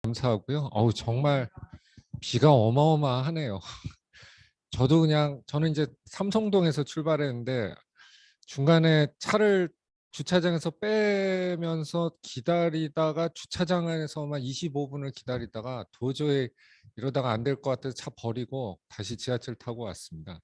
감사하고요. 정말 비가 어마어마하네요. 저는 이제 삼성동에서 출발했는데 중간에 차를 주차장에서 빼면서 기다리다가 주차장 안에서만 25분을 기다리다가 도저히 이러다가 안 될 것 같아서 차 버리고 다시 지하철 타고 왔습니다.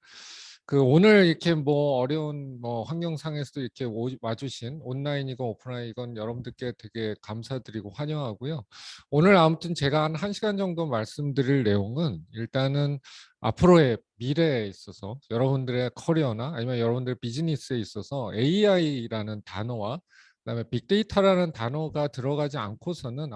오늘 이렇게 뭐 어려운 뭐 환경상에서도 이렇게 와주신 온라인이건 오프라인이건 여러분들께 되게 감사드리고 환영하고요. 오늘 아무튼 제가 한 1시간 정도 말씀드릴 내용은 일단은 앞으로의 미래에 있어서 여러분들의 커리어나 아니면 여러분들의 비즈니스에 있어서 AI라는 단어와 그다음에 빅데이터라는 단어가 들어가지 않고서는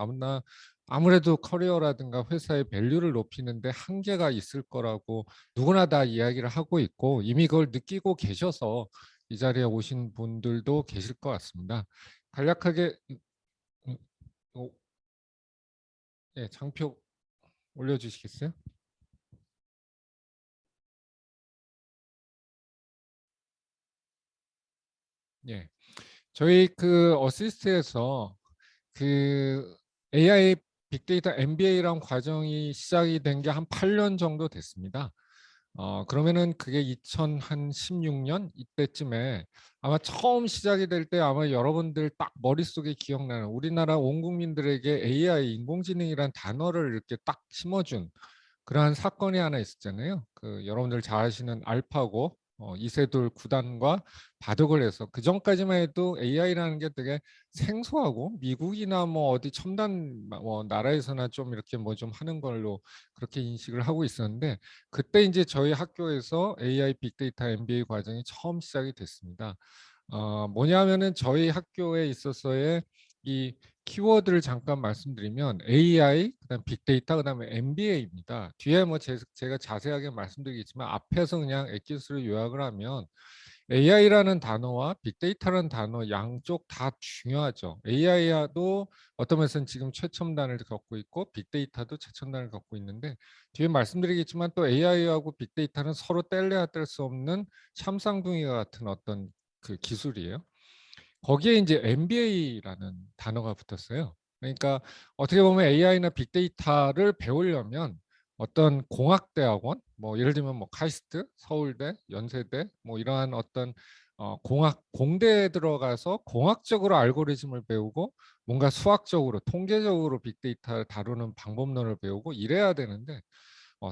아무래도 커리어라든가 회사의 밸류를 높이는데 한계가 있을 거라고 누구나 다 이야기를 하고 있고 이미 그걸 느끼고 계셔서 이 자리에 오신 분들도 계실 것 같습니다. 간략하게 예, 장표 올려주시겠어요? 예. 저희 어시스트에서 그 AI 빅데이터 MBA라는 과정이 시작이 된 게 한 8년 정도 됐습니다. 그러면은 그게 2016년 이때쯤에 아마 처음 시작이 될 때 아마 여러분들 딱 머릿속에 기억나는 우리나라 온 국민들에게 AI 인공지능이란 단어를 이렇게 딱 심어준 그러한 사건이 하나 있었잖아요. 여러분들 잘 아시는 알파고 이세돌 구단과 바둑을 해서 그 전까지만 해도 AI라는 게 되게 생소하고 미국이나 뭐 어디 첨단 뭐 나라에서나 좀 이렇게 뭐 좀 하는 걸로 그렇게 인식을 하고 있었는데 그때 이제 저희 학교에서 AI 빅데이터 MBA 과정이 처음 시작이 됐습니다. 뭐냐면은 저희 학교에 있어서의 이 키워드를 잠깐 말씀드리면 AI, 그다음 빅데이터, 그다음에 MBA입니다. 뒤에 뭐 제가 자세하게 말씀드리겠지만 앞에서 그냥 엑기스로 요약을 하면 AI라는 단어와 빅데이터라는 단어 양쪽 다 중요하죠. AI도 어떤 면에서는 지금 최첨단을 겪고 있고 빅데이터도 최첨단을 겪고 있는데 뒤에 말씀드리겠지만 또 AI하고 빅데이터는 서로 뗄래야 뗄 수 없는 샴쌍둥이와 같은 어떤 기술이에요. 거기에 이제 MBA라는 단어가 붙었어요. 그러니까 어떻게 보면 AI나 빅데이터를 배우려면 어떤 공학대학원, 뭐 예를 들면 뭐 카이스트, 서울대, 연세대, 뭐 이러한 어떤 공대에 들어가서 공학적으로 알고리즘을 배우고 뭔가 수학적으로 통계적으로 빅데이터를 다루는 방법론을 배우고 이래야 되는데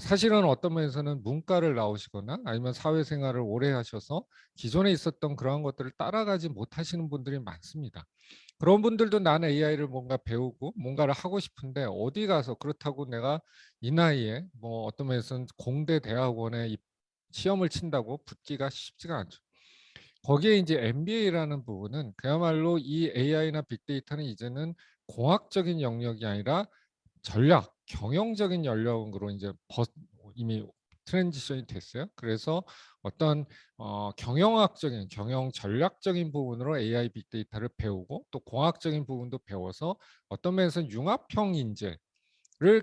사실은 어떤 면에서는 문과를 나오시거나 아니면 사회생활을 오래 하셔서 기존에 있었던 그러한 것들을 따라가지 못하시는 분들이 많습니다. 그런 분들도 나는 AI를 뭔가 배우고 뭔가를 하고 싶은데 어디 가서 그렇다고 내가 이 나이에 뭐 어떤 면에서는 공대 대학원에 시험을 친다고 붙기가 쉽지가 않죠. 거기에 이제 MBA라는 부분은 그야말로 이 AI나 빅데이터는 이제는 공학적인 영역이 아니라 전략, 경영적인 영역으로 이제 이미 트랜지션이 됐어요. 그래서 어떤 경영학적인, 경영 전략적인 부분으로 AI 빅데이터를 배우고 또 공학적인 부분도 배워서 어떤 면에서는 융합형 인재를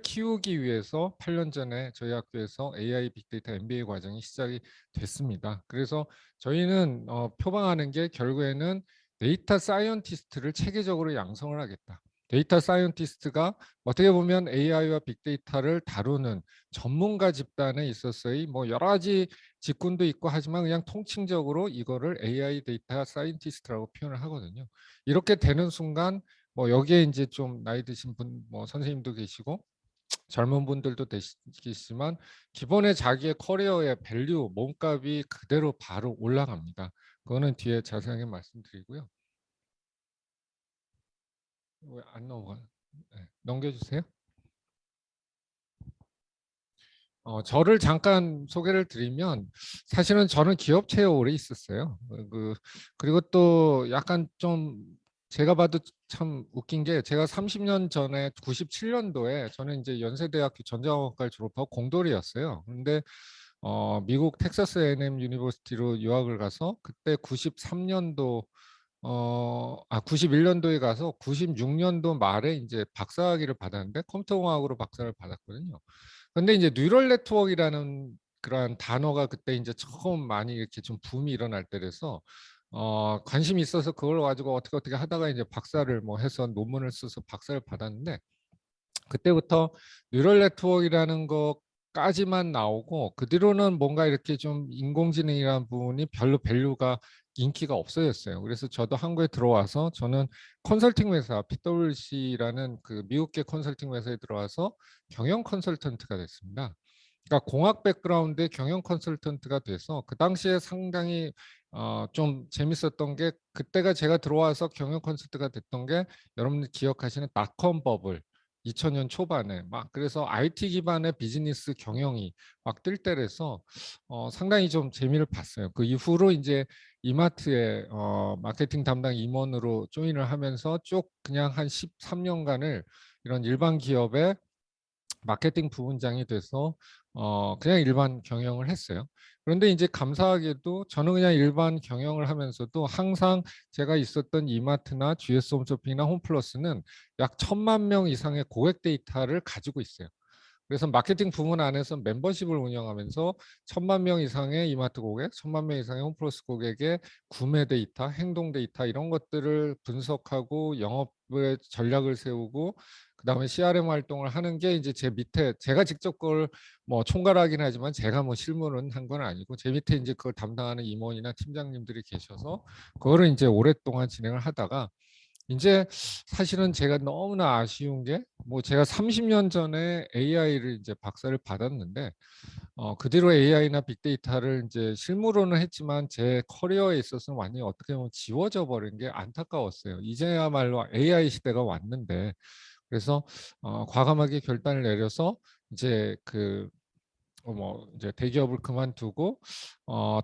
키우기 위해서 8년 전에 저희 학교에서 AI 빅데이터 MBA 과정이 시작이 됐습니다. 그래서 저희는 표방하는 게 결국에는 데이터 사이언티스트를 체계적으로 양성을 하겠다. 데이터 사이언티스트가 어떻게 보면 AI와 빅데이터를 다루는 전문가 집단에 있어서의 뭐 여러 가지 직군도 있고 하지만 그냥 통칭적으로 이거를 AI 데이터 사이언티스트라고 표현을 하거든요. 이렇게 되는 순간 뭐 여기에 이제 좀 나이 드신 분, 뭐 선생님도 계시고 젊은 분들도 계시지만 기본의 자기의 커리어의 밸류, 몸값이 그대로 바로 올라갑니다. 그거는 뒤에 자세하게 말씀드리고요. 왜 안 넘어가요? 네, 넘겨주세요. 저를 잠깐 소개를 드리면 사실은 저는 기업체에 오래 있었어요. 그리고 또 약간 좀 제가 봐도 참 웃긴 게 제가 30년 전에 97년도에 저는 이제 연세대학교 전자공학과를 졸업하고 공돌이였어요. 그런데 미국 텍사스 A&M 유니버시티로 유학을 가서 그때 93년도 91년도에 가서 96년도 말에 이제 박사학위를 받았는데 컴퓨터공학으로 박사를 받았거든요. 근데 이제 뉴럴 네트워크라는 그러한 단어가 그때 이제 처음 많이 이렇게 좀 붐이 일어날 때라서 관심이 있어서 그걸 가지고 어떻게 하다가 이제 박사를 뭐 해서 논문을 써서 박사를 받았는데 그때부터 뉴럴 네트워크라는 것까지만 나오고 그 뒤로는 뭔가 이렇게 좀 인공지능이라는 부분이 별로 밸류가 인기가 없어졌어요. 그래서 저도 한국에 들어와서 저는 컨설팅 회사 PwC라는 그 미국계 컨설팅 회사에 들어와서 경영 컨설턴트가 됐습니다. 그러니까 공학 백그라운드의 경영 컨설턴트가 돼서 그 당시에 상당히 좀 재밌었던 게 그때가 제가 들어와서 경영 컨설턴트가 됐던 게 여러분들 기억하시는 닷컴 버블 2000년 초반에 막 그래서 IT 기반의 비즈니스 경영이 막 뜰 때라서 상당히 좀 재미를 봤어요. 그 이후로 이제 이마트에 마케팅 담당 임원으로 조인을 하면서 쭉 그냥 한 13년간을 이런 일반 기업의 마케팅 부문장이 돼서 그냥 일반 경영을 했어요. 그런데 이제 감사하게도 저는 그냥 일반 경영을 하면서도 항상 제가 있었던 이마트나 GS 홈쇼핑이나 홈플러스는 약 1000만 명 이상의 고객 데이터를 가지고 있어요. 그래서 마케팅 부문 안에서 멤버십을 운영하면서 1000만 명 이상의 이마트 고객, 1000만 명 이상의 홈플러스 고객의 구매 데이터, 행동 데이터 이런 것들을 분석하고 영업의 전략을 세우고 그다음에 CRM 활동을 하는 게 이제 제 밑에 제가 직접 그걸 뭐 총괄하긴 하지만 제가 뭐 실무는 한 건 아니고 제 밑에 이제 그걸 담당하는 임원이나 팀장님들이 계셔서 그거를 이제 오랫동안 진행을 하다가 이제 사실은 제가 너무나 아쉬운 게 뭐 제가 30년 전에 AI를 이제 박사를 받았는데 그 뒤로 AI나 빅데이터를 이제 실무로는 했지만 제 커리어에 있어서는 완전히 어떻게 보면 지워져 버린 게 안타까웠어요. 이제야말로 AI 시대가 왔는데 그래서 과감하게 결단을 내려서 이제 뭐 이제 대기업을 그만두고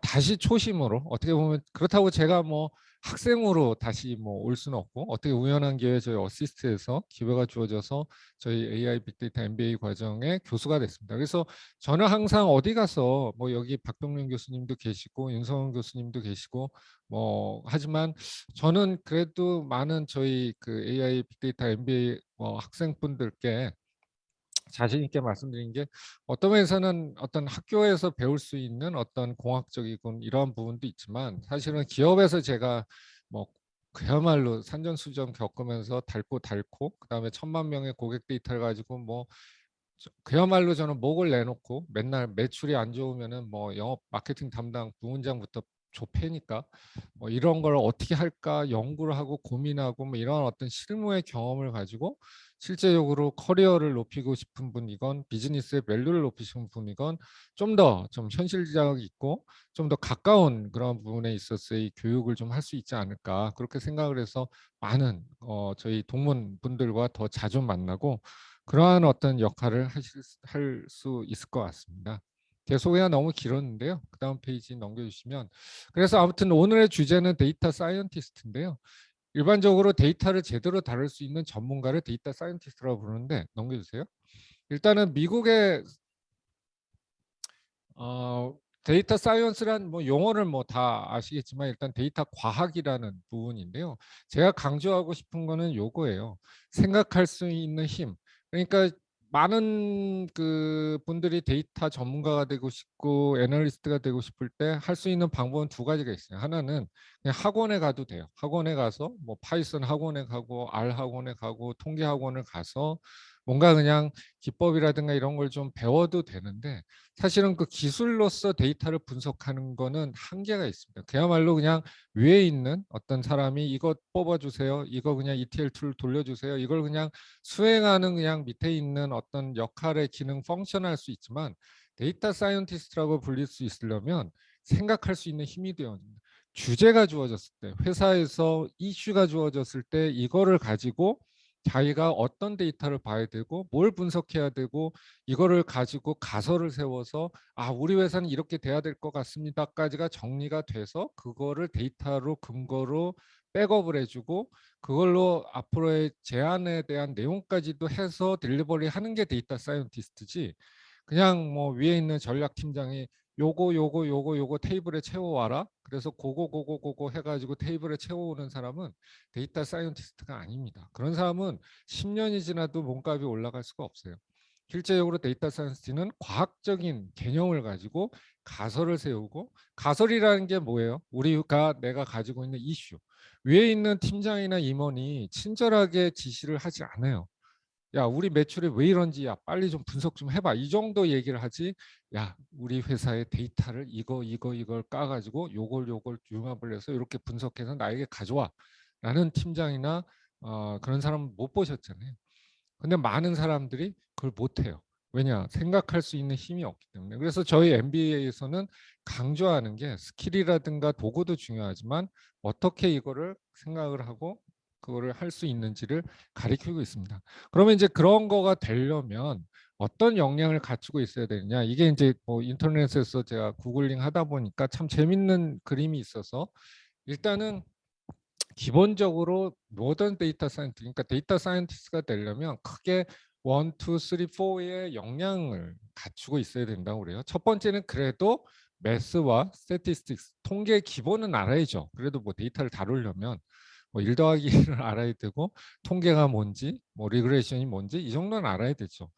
다시 초심으로 어떻게 보면 그렇다고 제가 뭐 학생으로 다시 뭐 올 수는 없고 어떻게 우연한 기회에 저희 어시스트에서 기회가 주어져서 저희 AI 빅데이터 MBA 과정의 교수가 됐습니다. 그래서 저는 항상 어디 가서 뭐 여기 박동윤 교수님도 계시고 윤성원 교수님도 계시고 뭐 하지만 저는 그래도 많은 저희 그 AI 빅데이터 MBA 학생분들께 자신 있게 말씀드린 게 어떤 면에서는 어떤 학교에서 배울 수 있는 어떤 공학적이고 이러한 부분도 있지만 사실은 기업에서 제가 뭐 그야말로 산전수전 겪으면서 닳고 그다음에 1000만 명의 고객 데이터를 가지고 뭐 그야말로 저는 목을 내놓고 맨날 매출이 안 좋으면은 뭐 영업 마케팅 담당 부문장부터 조폐니까 뭐 이런 걸 어떻게 할까 연구를 하고 고민하고 뭐 이런 어떤 실무의 경험을 가지고 실제적으로 커리어를 높이고 싶은 분이건 비즈니스의 밸류를 높이시는 분이건 좀 더 좀 현실적 있고 좀 더 가까운 그런 부분에 있어서의 교육을 좀 할 수 있지 않을까 그렇게 생각을 해서 많은 저희 동문 분들과 더 자주 만나고 그러한 어떤 역할을 할 수 있을 것 같습니다. 제 소개가 너무 길었는데요. 그 다음 페이지 넘겨주시면 그래서 아무튼 오늘의 주제는 데이터 사이언티스트인데요. 일반적으로 데이터를 제대로 다룰 수 있는 전문가를 데이터 사이언티스트라고 부르는데 넘겨주세요. 일단은 미국의 데이터 사이언스란 뭐 용어를 뭐 다 아시겠지만 일단 데이터 과학이라는 부분인데요. 제가 강조하고 싶은 거는 요거예요. 생각할 수 있는 힘. 그러니까 많은 그 분들이 데이터 전문가가 되고 싶고 애널리스트가 되고 싶을 때 할 수 있는 방법은 두 가지가 있어요. 하나는 그냥 학원에 가도 돼요. 학원에 가서 뭐 파이썬 학원에 가고 R 학원에 가고 통계 학원을 가서 뭔가 그냥 기법이라든가 이런 걸 좀 배워도 되는데 사실은 그 기술로서 데이터를 분석하는 거는 한계가 있습니다. 그야말로 그냥 위에 있는 어떤 사람이 이거 뽑아주세요. 이거 그냥 ETL 툴 돌려주세요. 이걸 그냥 수행하는 그냥 밑에 있는 어떤 역할의 기능 펑션할 수 있지만 데이터 사이언티스트라고 불릴 수 있으려면 생각할 수 있는 힘이 되어야 합니다. 주제가 주어졌을 때 회사에서 이슈가 주어졌을 때 이거를 가지고 자기가 어떤 데이터를 봐야 되고 뭘 분석해야 되고 이거를 가지고 가설을 세워서 우리 회사는 이렇게 돼야 될 것 같습니다까지가 정리가 돼서 그거를 데이터로 근거로 백업을 해주고 그걸로 앞으로의 제안에 대한 내용까지도 해서 딜리버리 하는 게 데이터 사이언티스트지 그냥 뭐 위에 있는 전략팀장이 요거 테이블에 채워와라. 그래서 고거 해가지고 테이블에 채워오는 사람은 데이터 사이언티스트가 아닙니다. 그런 사람은 10년이 지나도 몸값이 올라갈 수가 없어요. 실제적으로 데이터 사이언티스트는 과학적인 개념을 가지고 가설을 세우고 가설이라는 게 뭐예요? 내가 가지고 있는 이슈. 위에 있는 팀장이나 임원이 친절하게 지시를 하지 않아요. 야, 우리 매출이 왜 이런지 야, 빨리 좀 분석 좀 해봐. 이 정도 얘기를 하지. 야, 우리 회사의 데이터를 이걸 까가지고 요걸 융합을 해서 이렇게 분석해서 나에게 가져와. 라는 팀장이나 그런 사람 못 보셨잖아요. 근데 많은 사람들이 그걸 못해요. 왜냐? 생각할 수 있는 힘이 없기 때문에. 그래서 저희 MBA에서는 강조하는 게 스킬이라든가 도구도 중요하지만 어떻게 이거를 생각을 하고 그거를 할 수 있는지를 가리키고 있습니다. 그러면 이제 그런 거가 되려면 어떤 역량을 갖추고 있어야 되느냐? 이게 이제 뭐 인터넷에서 제가 구글링 하다 보니까 참 재밌는 그림이 있어서 일단은 기본적으로 모던 데이터 사이언티스트, 그러니까 데이터 사이언티스트가 되려면 크게 1, 2, 3, 4의 역량을 갖추고 있어야 된다고 그래요. 첫 번째는 그래도 매스와 스태티스틱스, 통계 기본은 알아야죠. 그래도 뭐 데이터를 다루려면 뭐 1 더하기 1을 알아야 되고 통계가 뭔지 뭐 리그레이션이 뭔지 이 정도는 알아야 되죠.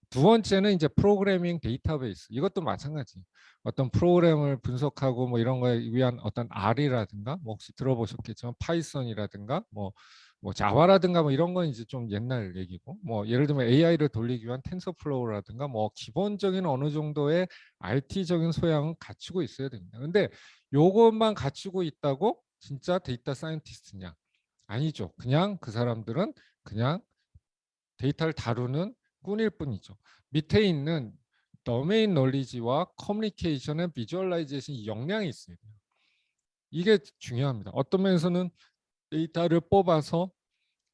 두 번째는 이제 프로그래밍 데이터베이스, 이것도 마찬가지. 어떤 프로그램을 분석하고 뭐 이런 거에 위한 어떤 R이라든가 뭐 혹시 들어보셨겠지만 파이썬이라든가 뭐 자바라든가 뭐 이런 건 이제 좀 옛날 얘기고, 뭐 예를 들면 AI를 돌리기 위한 텐서플로우라든가 뭐 기본적인 어느 정도의 RT적인 소양은 갖추고 있어야 됩니다. 근데 요것만 갖추고 있다고 진짜 데이터 사이언티스트냐? 아니죠. 그냥 그 사람들은 그냥 데이터를 다루는 꾼일 뿐이죠. 밑에 있는 도메인 널리지와 커뮤니케이션의 비주얼라이제이션 역량이 있어야 돼요. 이게 중요합니다. 어떤 면에서는 데이터를 뽑아서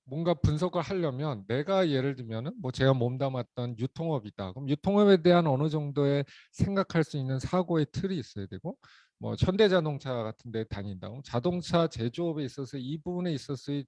뭔가 분석을 하려면 내가 예를 들면은 뭐 제가 몸담았던 유통업이다. 그럼 유통업에 대한 어느 정도의 생각할 수 있는 사고의 틀이 있어야 되고, 뭐 현대자동차 같은 데 다닌다. 그럼 자동차 제조업에 있어서 이 부분에 있어서의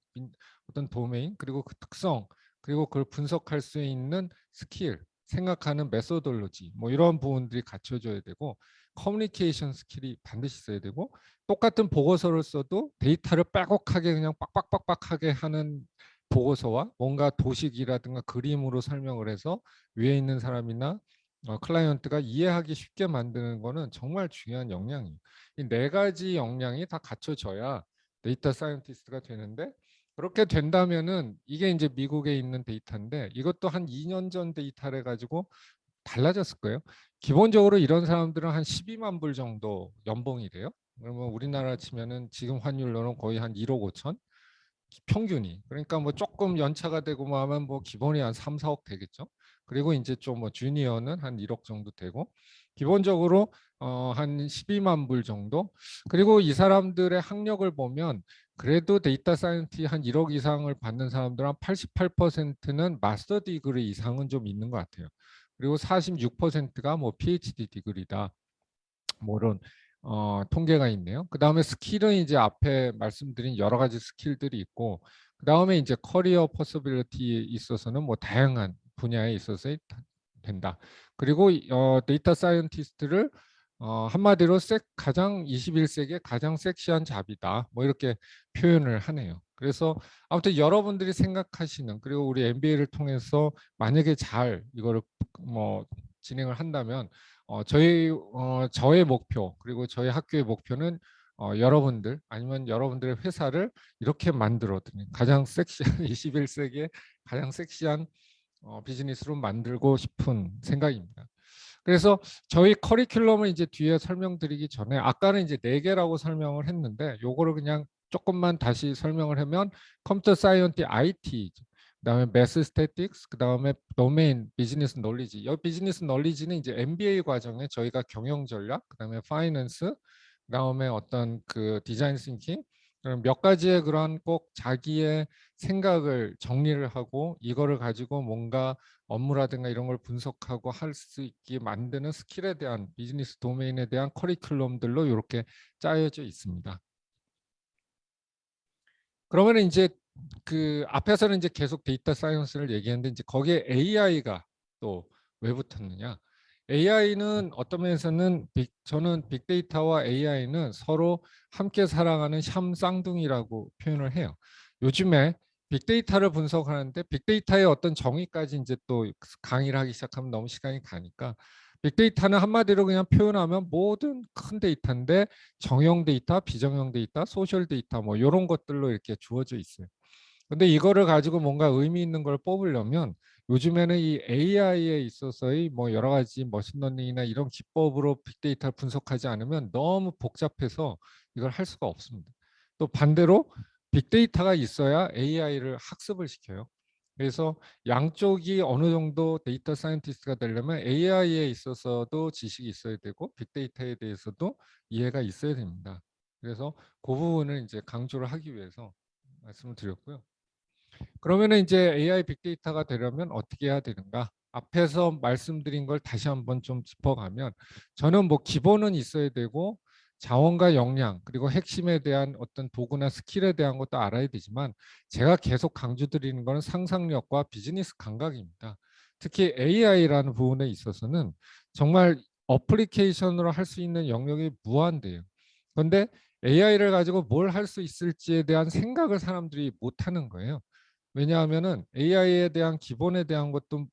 어떤 도메인 그리고 그 특성 그리고 그걸 분석할 수 있는 스킬, 생각하는 메소돌로지 뭐 이런 부분들이 갖춰져야 되고, 커뮤니케이션 스킬이 반드시 있어야 되고, 똑같은 보고서를 써도 데이터를 빼곡하게 그냥 빡빡빡빡하게 하는 보고서와 뭔가 도식이라든가 그림으로 설명을 해서 위에 있는 사람이나 클라이언트가 이해하기 쉽게 만드는 거는 정말 중요한 역량이에요. 이 네 가지 역량이 다 갖춰져야 데이터 사이언티스트가 되는데, 그렇게 된다면은 이게 이제 미국에 있는 데이터인데 이것도 한 2년 전 데이터를 가지고 달라졌을 거예요. 기본적으로 이런 사람들은 한 12만 불 정도 연봉이 돼요. 그러면 우리나라 치면은 지금 환율로는 거의 한 1억 5천 평균이. 그러니까 뭐 조금 연차가 되고 뭐 하면 뭐 기본이 한 3, 4억 되겠죠. 그리고 이제 좀 뭐 주니어는 한 1억 정도 되고, 기본적으로 한 12만 불 정도. 그리고 이 사람들의 학력을 보면 그래도 데이터 사이언티 한 1억 이상을 받는 사람들 한 88%는 마스터 디그리 이상은 좀 있는 것 같아요. 그리고 46%가 뭐 PhD 디그리다. 뭐 이런 통계가 있네요. 그 다음에 스킬은 이제 앞에 말씀드린 여러 가지 스킬들이 있고, 그 다음에 이제 커리어 퍼서빌리티에 있어서는 뭐 다양한 분야에 있어서 된다. 그리고 데이터 사이언티스트를 한마디로 가장 21세기의 가장 섹시한 잡이다. 뭐 이렇게 표현을 하네요. 그래서 아무튼 여러분들이 생각하시는, 그리고 우리 MBA를 통해서 만약에 잘 이거를 뭐 진행을 한다면 저의 목표 그리고 저희 학교의 목표는 여러분들 아니면 여러분들의 회사를 이렇게 만들어드리는 가장 섹시한 21세기의 가장 섹시한 비즈니스로 만들고 싶은 생각입니다. 그래서 저희 커리큘럼을 이제 뒤에 설명드리기 전에 아까는 이제 4개라고 설명을 했는데 요거를 그냥 조금만 다시 설명을 하면 컴퓨터 사이언티 IT, 그다음에 매스 스태틱스, 그다음에 도메인 비즈니스 널리지. 이 비즈니스 널리지는 이제 MBA 과정에 저희가 경영 전략, 그다음에 파이낸스, 그다음에 어떤 그 디자인 싱킹, 그런 몇 가지의 그런 꼭 자기의 생각을 정리를 하고 이거를 가지고 뭔가 업무라든가 이런 걸 분석하고 할 수 있게 만드는 스킬에 대한 비즈니스 도메인에 대한 커리큘럼들로 이렇게 짜여져 있습니다. 그러면 이제 그 앞에서는 이제 계속 데이터 사이언스를 얘기했는데 이제 거기에 AI가 또 왜 붙었느냐? AI는 어떤 면에서는 저는 빅데이터와 AI는 서로 함께 살아가는 샴쌍둥이라고 표현을 해요. 요즘에 빅데이터를 분석하는데 빅데이터의 어떤 정의까지 이제 또 강의를 하기 시작하면 너무 시간이 가니까, 빅데이터는 한마디로 그냥 표현하면 모든 큰 데이터인데 정형 데이터, 비정형 데이터, 소셜 데이터 뭐 이런 것들로 이렇게 주어져 있어요. 근데 이거를 가지고 뭔가 의미 있는 걸 뽑으려면 요즘에는 이 AI에 있어서의 뭐 여러 가지 머신러닝이나 이런 기법으로 빅데이터를 분석하지 않으면 너무 복잡해서 이걸 할 수가 없습니다. 또 반대로 빅데이터가 있어야 AI를 학습을 시켜요. 그래서 양쪽이 어느 정도 데이터 사이언티스트가 되려면 AI에 있어서도 지식이 있어야 되고 빅데이터에 대해서도 이해가 있어야 됩니다. 그래서 그 부분을 이제 강조를 하기 위해서 말씀을 드렸고요. 그러면은 이제 AI 빅데이터가 되려면 어떻게 해야 되는가? 앞에서 말씀드린 걸 다시 한번 좀 짚어가면 저는 뭐 기본은 있어야 되고 자원과 역량 그리고 핵심에 대한 어떤 도구나 스킬에 대한 것도 알아야 되지만 제가 계속 강조드리는 것은 상상력과 비즈니스 감각입니다. 특히 AI라는 부분에 있어서는 정말 어플리케이션으로 할 수 있는 영역이 무한대요. 그런데 AI를 가지고 뭘 할 수 있을지에 대한 생각을 사람들이 못하는 거예요. 왜냐하면은 AI에 대한 기본에 대한 것도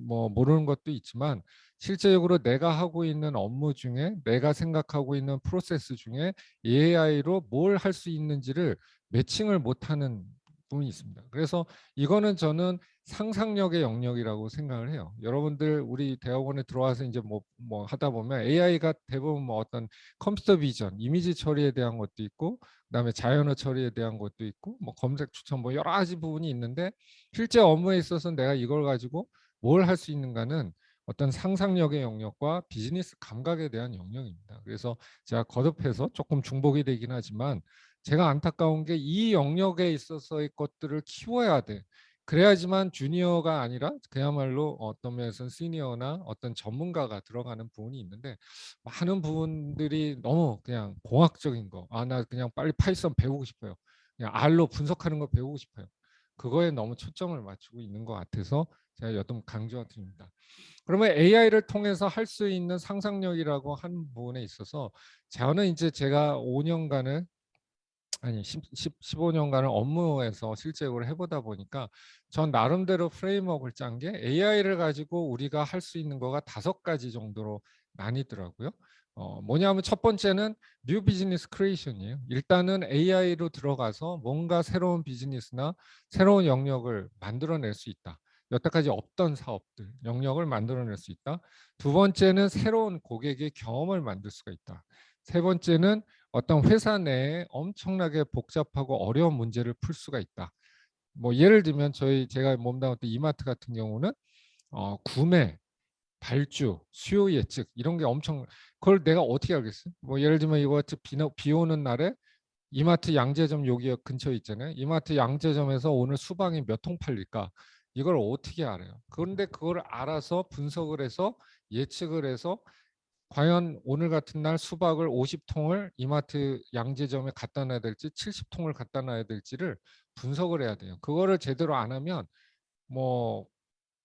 뭐 모르는 것도 있지만 실제적으로 내가 하고 있는 업무 중에 내가 생각하고 있는 프로세스 중에 AI로 뭘 할 수 있는지를 매칭을 못하는 부분이 있습니다. 그래서 이거는 저는 상상력의 영역이라고 생각을 해요. 여러분들 우리 대학원에 들어와서 이제 뭐 하다 보면 AI가 대부분 뭐 어떤 컴퓨터 비전, 이미지 처리에 대한 것도 있고 그다음에 자연어 처리에 대한 것도 있고 뭐 검색 추천 뭐 여러 가지 부분이 있는데 실제 업무에 있어서 내가 이걸 가지고 뭘 할 수 있는가는 어떤 상상력의 영역과 비즈니스 감각에 대한 영역입니다. 그래서 제가 거듭해서 조금 중복이 되긴 하지만 제가 안타까운 게 이 영역에 있어서의 것들을 키워야 돼. 그래야지만 주니어가 아니라 그야말로 어떤 면에서는 시니어나 어떤 전문가가 들어가는 부분이 있는데 많은 부분들이 너무 그냥 공학적인 거. 아, 나 그냥 빨리 파이썬 배우고 싶어요. 그냥 R로 분석하는 거 배우고 싶어요. 그거에 너무 초점을 맞추고 있는 것 같아서 제가 여튼 강조드립니다. 그러면 AI를 통해서 할 수 있는 상상력이라고 한 부분에 있어서 저는 이제 제가 5년간을 아니 15년간을 업무에서 실제적으로 해보다 보니까 전 나름대로 프레임워크를 짠 게 AI를 가지고 우리가 할 수 있는 거가 5가지 정도로 나뉘더라고요. 뭐냐면 첫 번째는 뉴 비즈니스 크리에이션이에요. 일단은 AI로 들어가서 뭔가 새로운 비즈니스나 새로운 영역을 만들어낼 수 있다. 여태까지 없던 사업들, 영역을 만들어낼 수 있다. 두 번째는 새로운 고객의 경험을 만들 수가 있다. 세 번째는 어떤 회사 내에 엄청나게 복잡하고 어려운 문제를 풀 수가 있다. 뭐 예를 들면 제가 몸담았던 이마트 같은 경우는 구매, 발주, 수요 예측 이런 게 엄청 그걸 내가 어떻게 알겠어요? 뭐 예를 들면 이거 같이 비 오는 날에 이마트 양재점 여기 근처에 있잖아요. 이마트 양재점에서 오늘 수박이 몇 통 팔릴까? 이걸 어떻게 알아요? 그런데 그걸 알아서 분석을 해서 예측을 해서 과연 오늘 같은 날 수박을 50통을 이마트 양재점에 갖다 놔야 될지 70통을 갖다 놔야 될지를 분석을 해야 돼요. 그거를 제대로 안 하면 뭐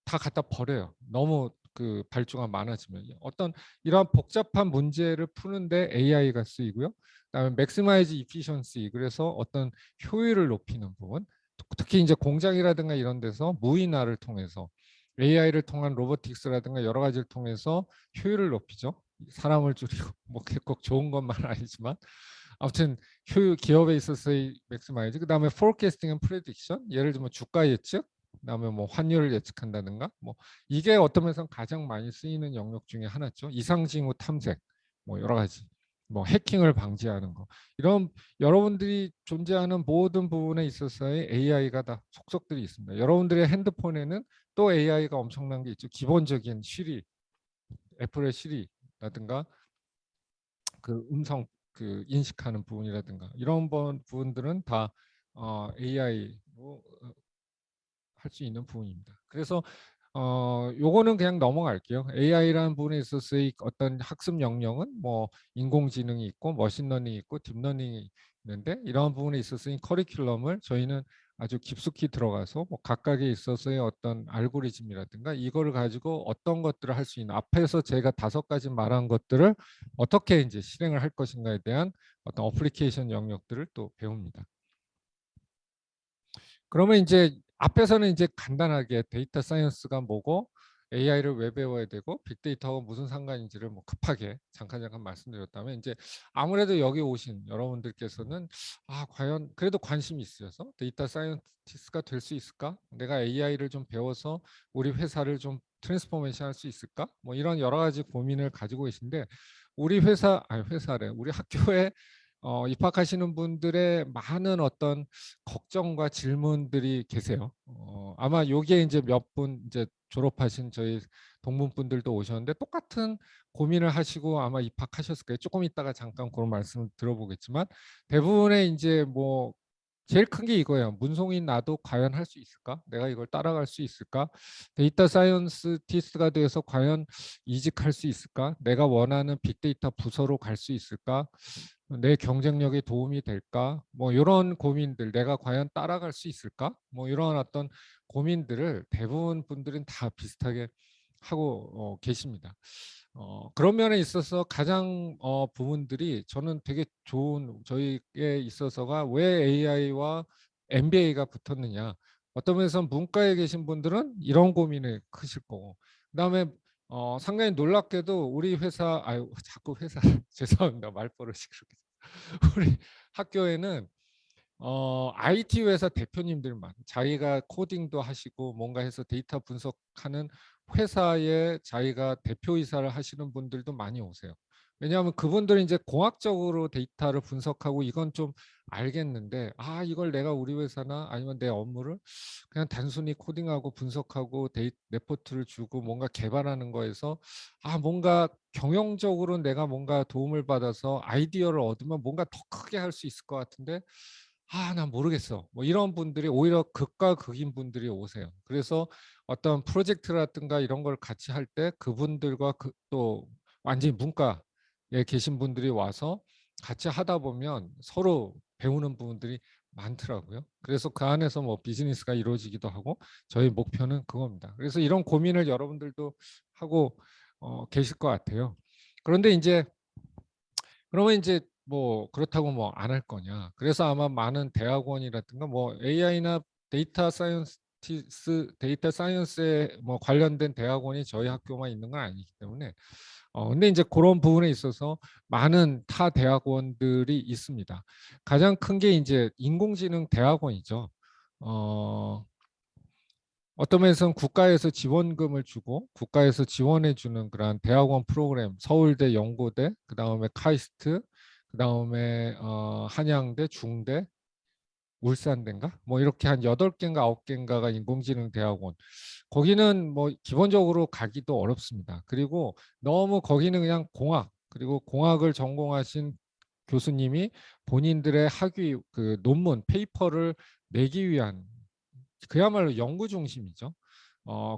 다 갖다 버려요. 너무 그 발주가 많아지면 어떤 이러한 복잡한 문제를 푸는데 AI가 쓰이고요. 그다음에 맥시마이즈 이피션시 그래서 어떤 효율을 높이는 부분 특히 이제 공장이라든가 이런 데서 무인화를 통해서 AI를 통한 로보틱스라든가 여러 가지를 통해서 효율을 높이죠. 사람을 줄이고 뭐 꼭 좋은 것만 아니지만 아무튼 효율 기업에 있어서의 맥시마이즈 그다음에 포캐스팅 앤 프레딕션 예를 들면 주가 예측 그다음에 뭐 환율을 예측한다든가 뭐 이게 어떤 면에서 가장 많이 쓰이는 영역 중에 하나죠. 이상징후 탐색 뭐 여러 가지 뭐 해킹을 방지하는 거 이런 여러분들이 존재하는 모든 부분에 있어서의 AI가 다 속속들이 있습니다. 여러분들의 핸드폰에는 또 AI가 엄청난 게 있죠. 기본적인 시리 애플의 시리라든가 그 음성 그 인식하는 부분이라든가 이런 부분들은 다 AI로 할 수 있는 부분입니다. 그래서 요거는 그냥 넘어갈게요. AI라는 부분에 있어서의 어떤 학습 영역은 뭐 인공지능이 있고 머신러닝이 있고 딥러닝이 있는데 이러한 부분에 있어서의 커리큘럼을 저희는 아주 깊숙이 들어가서 뭐 각각에 있어서의 어떤 알고리즘이라든가 이거를 가지고 어떤 것들을 할 수 있는 앞에서 제가 5가지 말한 것들을 어떻게 이제 실행을 할 것인가에 대한 어떤 어플리케이션 영역들을 또 배웁니다. 그러면 이제 앞에서는 이제 간단하게 데이터 사이언스가 뭐고 AI를 왜 배워야 되고 빅데이터가 무슨 상관인지를 뭐 급하게 잠깐 말씀드렸다면, 이제 아무래도 여기 오신 여러분들께서는 과연 그래도 관심이 있어서 데이터 사이언티스트가 될 수 있을까? 내가 AI를 좀 배워서 우리 회사를 좀 트랜스포메이션 할 수 있을까? 뭐 이런 여러 가지 고민을 가지고 계신데, 우리 회사래 우리 학교에 입학하시는 분들의 많은 어떤 걱정과 질문들이 계세요. 아마 요게 이제 몇 분 이제 졸업하신 저희 동문분들도 오셨는데 똑같은 고민을 하시고 아마 입학하셨을 거예요. 조금 있다가 잠깐 그런 말씀을 들어보겠지만, 대부분의 이제 뭐 제일 큰 게 이거예요. 문송인 나도 과연 할 수 있을까? 내가 이걸 따라갈 수 있을까? 데이터 사이언티스트가 돼서 과연 이직할 수 있을까? 내가 원하는 빅데이터 부서로 갈 수 있을까? 내 경쟁력에 도움이 될까? 뭐 이런 고민들, 내가 과연 따라갈 수 있을까? 뭐 이런 어떤 고민들을 대부분 분들은 다 비슷하게 하고 계십니다. 그런 면에 있어서 가장 부분들이 저는 되게 좋은, 저희에 있어서가 왜 AI와 MBA가 붙었느냐. 어떤 면에서 문과에 계신 분들은 이런 고민을 크실 거고, 그다음에 상당히 놀랍게도 우리 회사, 자꾸 회사 죄송합니다, 말버릇이 그렇게 우리 학교에는 IT 회사 대표님들만, 자기가 코딩도 하시고 뭔가 해서 데이터 분석하는 회사에 자기가 대표이사를 하시는 분들도 많이 오세요. 왜냐하면 그분들은 이제 공학적으로 데이터를 분석하고 이건 좀 알겠는데, 이걸 내가 우리 회사나 아니면 내 업무를 그냥 단순히 코딩하고 분석하고 레포트를 주고 뭔가 개발하는 거에서 뭔가 경영적으로 내가 뭔가 도움을 받아서 아이디어를 얻으면 뭔가 더 크게 할 수 있을 것 같은데, 난 모르겠어. 뭐 이런 분들이 오히려 극과 극인 분들이 오세요. 그래서 어떤 프로젝트라든가 이런 걸 같이 할 때 그분들과 또 완전히 문과에 계신 분들이 와서 같이 하다 보면 서로 배우는 부분들이 많더라고요. 그래서 그 안에서 뭐 비즈니스가 이루어지기도 하고, 저희 목표는 그겁니다. 그래서 이런 고민을 여러분들도 하고 계실 것 같아요. 그런데 이제 그러면 이제 뭐 그렇다고 뭐 안 할 거냐. 그래서 아마 많은 대학원이라든가 뭐 AI나 데이터 사이언스에 뭐 관련된 대학원이 저희 학교만 있는 건 아니기 때문에, 근데 이제 그런 부분에 있어서 많은 타 대학원들이 있습니다. 가장 큰 게 이제 인공지능 대학원이죠. 어, 어떤 면에서는 국가에서 지원금을 주고 국가에서 지원해 주는 그런 대학원 프로그램, 서울대, 연고대, 그다음에 카이스트, 그다음에 한양대, 중대, 울산대인가? 뭐 이렇게 한 8개인가 9개인가가 인공지능 대학원. 거기는 뭐 기본적으로 가기도 어렵습니다. 그리고 너무 거기는 그냥 공학, 그리고 공학을 전공하신 교수님이 본인들의 학위 그 논문 페이퍼를 내기 위한 그야말로 연구 중심이죠.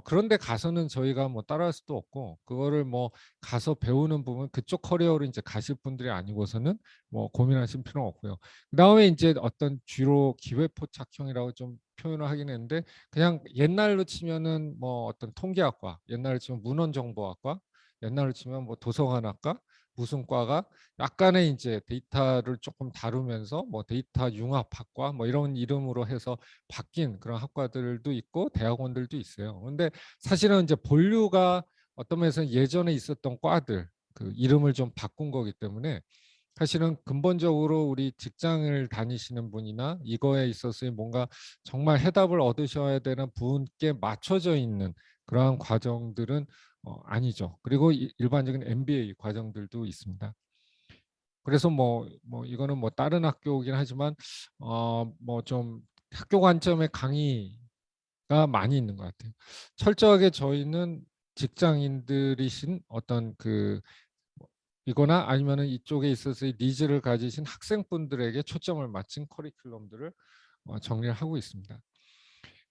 그런데 가서는 저희가 뭐 따라할 수도 없고, 그거를 뭐 가서 배우는 부분, 그쪽 커리어로 이제 가실 분들이 아니고서는 뭐 고민하실 필요는 없고요. 그다음에 이제 어떤 주로 기회포착형이라고 좀 표현을 하긴 했는데, 그냥 옛날로 치면은 뭐 어떤 통계학과, 옛날로 치면 문헌정보학과, 옛날로 치면 뭐 도서관학과, 무슨 과가 약간의 이제 데이터를 조금 다루면서 뭐 데이터 융합학과 뭐 이런 이름으로 해서 바뀐 그런 학과들도 있고 대학원들도 있어요. 그런데 사실은 이제 본류가 어떤 면에서 예전에 있었던 과들 그 이름을 좀 바꾼 거기 때문에, 사실은 근본적으로 우리 직장을 다니시는 분이나 이거에 있어서 뭔가 정말 해답을 얻으셔야 되는 분께 맞춰져 있는 그러한 과정들은 아니죠. 그리고 일반적인 MBA 과정들도 있습니다. 그래서 뭐 이거는 뭐 다른 학교긴 하지만 뭐 좀 학교 관점의 강의가 많이 있는 것 같아요. 철저하게 저희는 직장인들이신 어떤 이거나 아니면은 이쪽에 있어서의 니즈를 가지신 학생분들에게 초점을 맞춘 커리큘럼들을 정리를 하고 있습니다.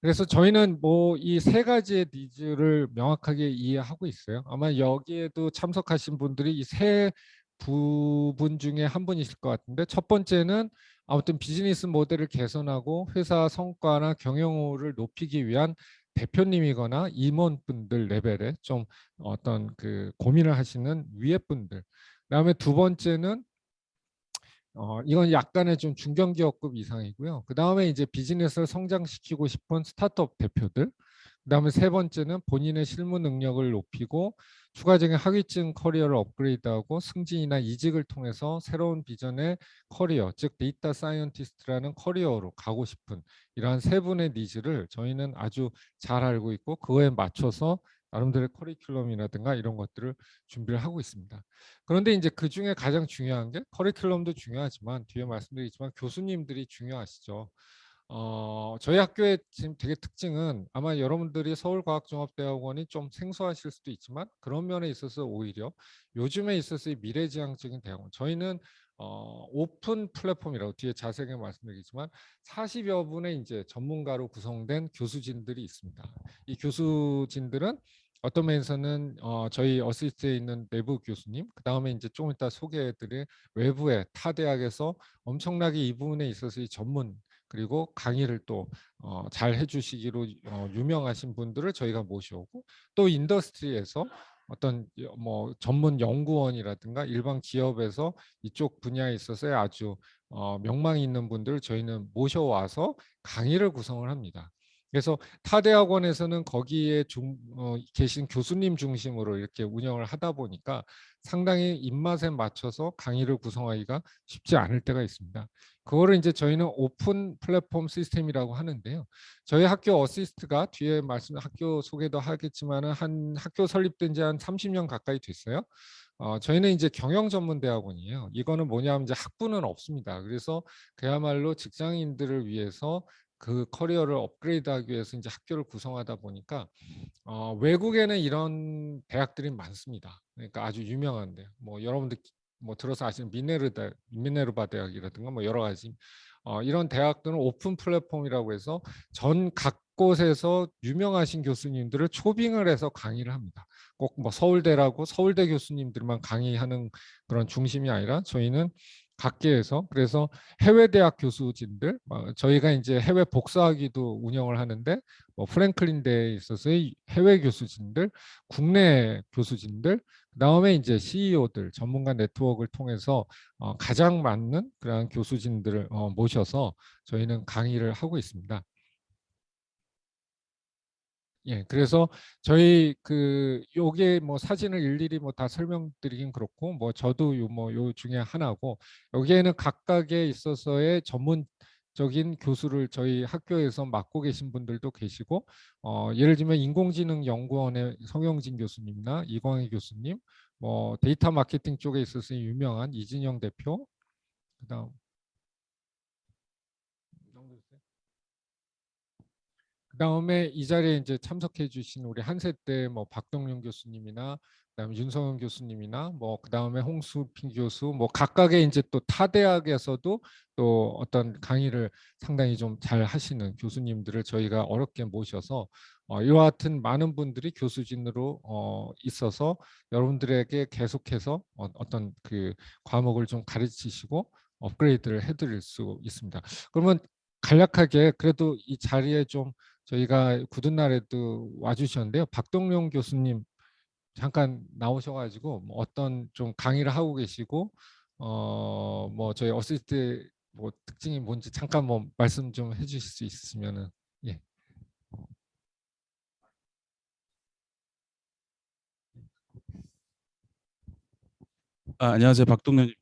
그래서 저희는 뭐 이 세 가지의 니즈를 명확하게 이해하고 있어요. 아마 여기에도 참석하신 분들이 이 세 부분 중에 한 분이실 것 같은데, 첫 번째는 아무튼 비즈니스 모델을 개선하고 회사 성과나 경영호를 높이기 위한 대표님이거나 임원분들 레벨에 좀 어떤 고민을 하시는 위에 분들. 그다음에 두 번째는 이건 약간의 좀 중견기업급 이상이고요. 그 다음에 이제 비즈니스를 성장시키고 싶은 스타트업 대표들. 그다음에 세 번째는 본인의 실무 능력을 높이고 추가적인 학위증 커리어를 업그레이드하고 승진이나 이직을 통해서 새로운 비전의 커리어, 즉 데이터 사이언티스트라는 커리어로 가고 싶은 이러한 세 분의 니즈를 저희는 아주 잘 알고 있고 그거에 맞춰서 나름대로의 커리큘럼이라든가 이런 것들을 준비를 하고 있습니다. 그런데 이제 그 중에 가장 중요한 게 커리큘럼도 중요하지만 뒤에 말씀드리겠지만 교수님들이 중요하시죠. 저희 학교의 지금 되게 특징은 아마 여러분들이 서울과학종합대학원이 좀 생소하실 수도 있지만 그런 면에 있어서 오히려 요즘에 있어서의 미래지향적인 대학원 저희는 오픈 플랫폼이라고 뒤에 자세하게 말씀드리겠지만 40여 분의 이제 전문가로 구성된 교수진들이 있습니다. 이 교수진들은 어떤 면에서는 저희 어시스트에 있는 내부 교수님, 그 다음에 이제 좀 이따 소개해드릴 외부의 타 대학에서 엄청나게 이 부분에 있어서 이 전문 그리고 강의를 또 잘 해주시기로 유명하신 분들을 저희가 모셔오고 또 인더스트리에서 어떤 뭐 전문 연구원이라든가 일반 기업에서 이쪽 분야에 있어서 아주 명망 있는 분들을 저희는 모셔와서 강의를 구성을 합니다. 그래서 타 대학원에서는 거기에 계신 교수님 중심으로 이렇게 운영을 하다 보니까 상당히 입맛에 맞춰서 강의를 구성하기가 쉽지 않을 때가 있습니다. 그거를 이제 저희는 오픈 플랫폼 시스템이라고 하는데요. 저희 학교 어시스트가 뒤에 말씀 학교 소개도 하겠지만은 한 학교 설립된 지 한 30년 가까이 됐어요. 저희는 이제 경영 전문 대학원이에요. 이거는 뭐냐면 이제 학부는 없습니다. 그래서 그야말로 직장인들을 위해서 그 커리어를 업그레이드하기 위해서 이제 학교를 구성하다 보니까 외국에는 이런 대학들이 많습니다. 그러니까 아주 유명한데 뭐 여러분들 뭐 들어서 아시는 미네르바 대학이라든가 뭐 여러 가지 이런 대학들은 오픈 플랫폼이라고 해서 전 각 곳에서 유명하신 교수님들을 초빙을 해서 강의를 합니다. 꼭 뭐 서울대라고 서울대 교수님들만 강의하는 그런 중심이 아니라 저희는 각계에서 그래서 해외 대학 교수진들 저희가 이제 해외 복사학위도 운영을 하는데 뭐 프랭클린대에 있어서의 해외 교수진들, 국내 교수진들, 그다음에 이제 CEO들, 전문가 네트워크를 통해서 가장 맞는 그런 교수진들을 모셔서 저희는 강의를 하고 있습니다. 예, 그래서 저희 그 요게 뭐 사진을 일일이 뭐 다 설명드리긴 그렇고 뭐 저도 요 중에 하나고 여기에는 각각에 있어서의 전문적인 교수를 저희 학교에서 맡고 계신 분들도 계시고 예를 들면 인공지능 연구원의 성영진 교수님이나 이광희 교수님 뭐 데이터 마케팅 쪽에 있어서 유명한 이진영 대표 그다음 그다음에 이 자리에 이제 참석해 주신 우리 한세대 뭐 박동윤 교수님이나 그다음에 윤성현 교수님이나 뭐 그다음에 홍수필 교수 뭐 각각의 이제 또 타 대학에서도 또 어떤 강의를 상당히 좀 잘 하시는 교수님들을 저희가 어렵게 모셔서 이와 같은 많은 분들이 교수진으로 있어서 여러분들에게 계속해서 어떤 그 과목을 좀 가르치시고 업그레이드를 해드릴 수 있습니다. 그러면 간략하게 그래도 이 자리에 좀 저희가 굳은 날에도 와주셨는데요. 박동룡 교수님 잠깐 나오셔가지고 뭐 어떤 좀 강의를 하고 계시고 뭐 저희 어시스트 뭐 특징이 뭔지 잠깐 뭐 말씀 좀 해주실 수 있으면은 예. 안녕하세요. 박동현.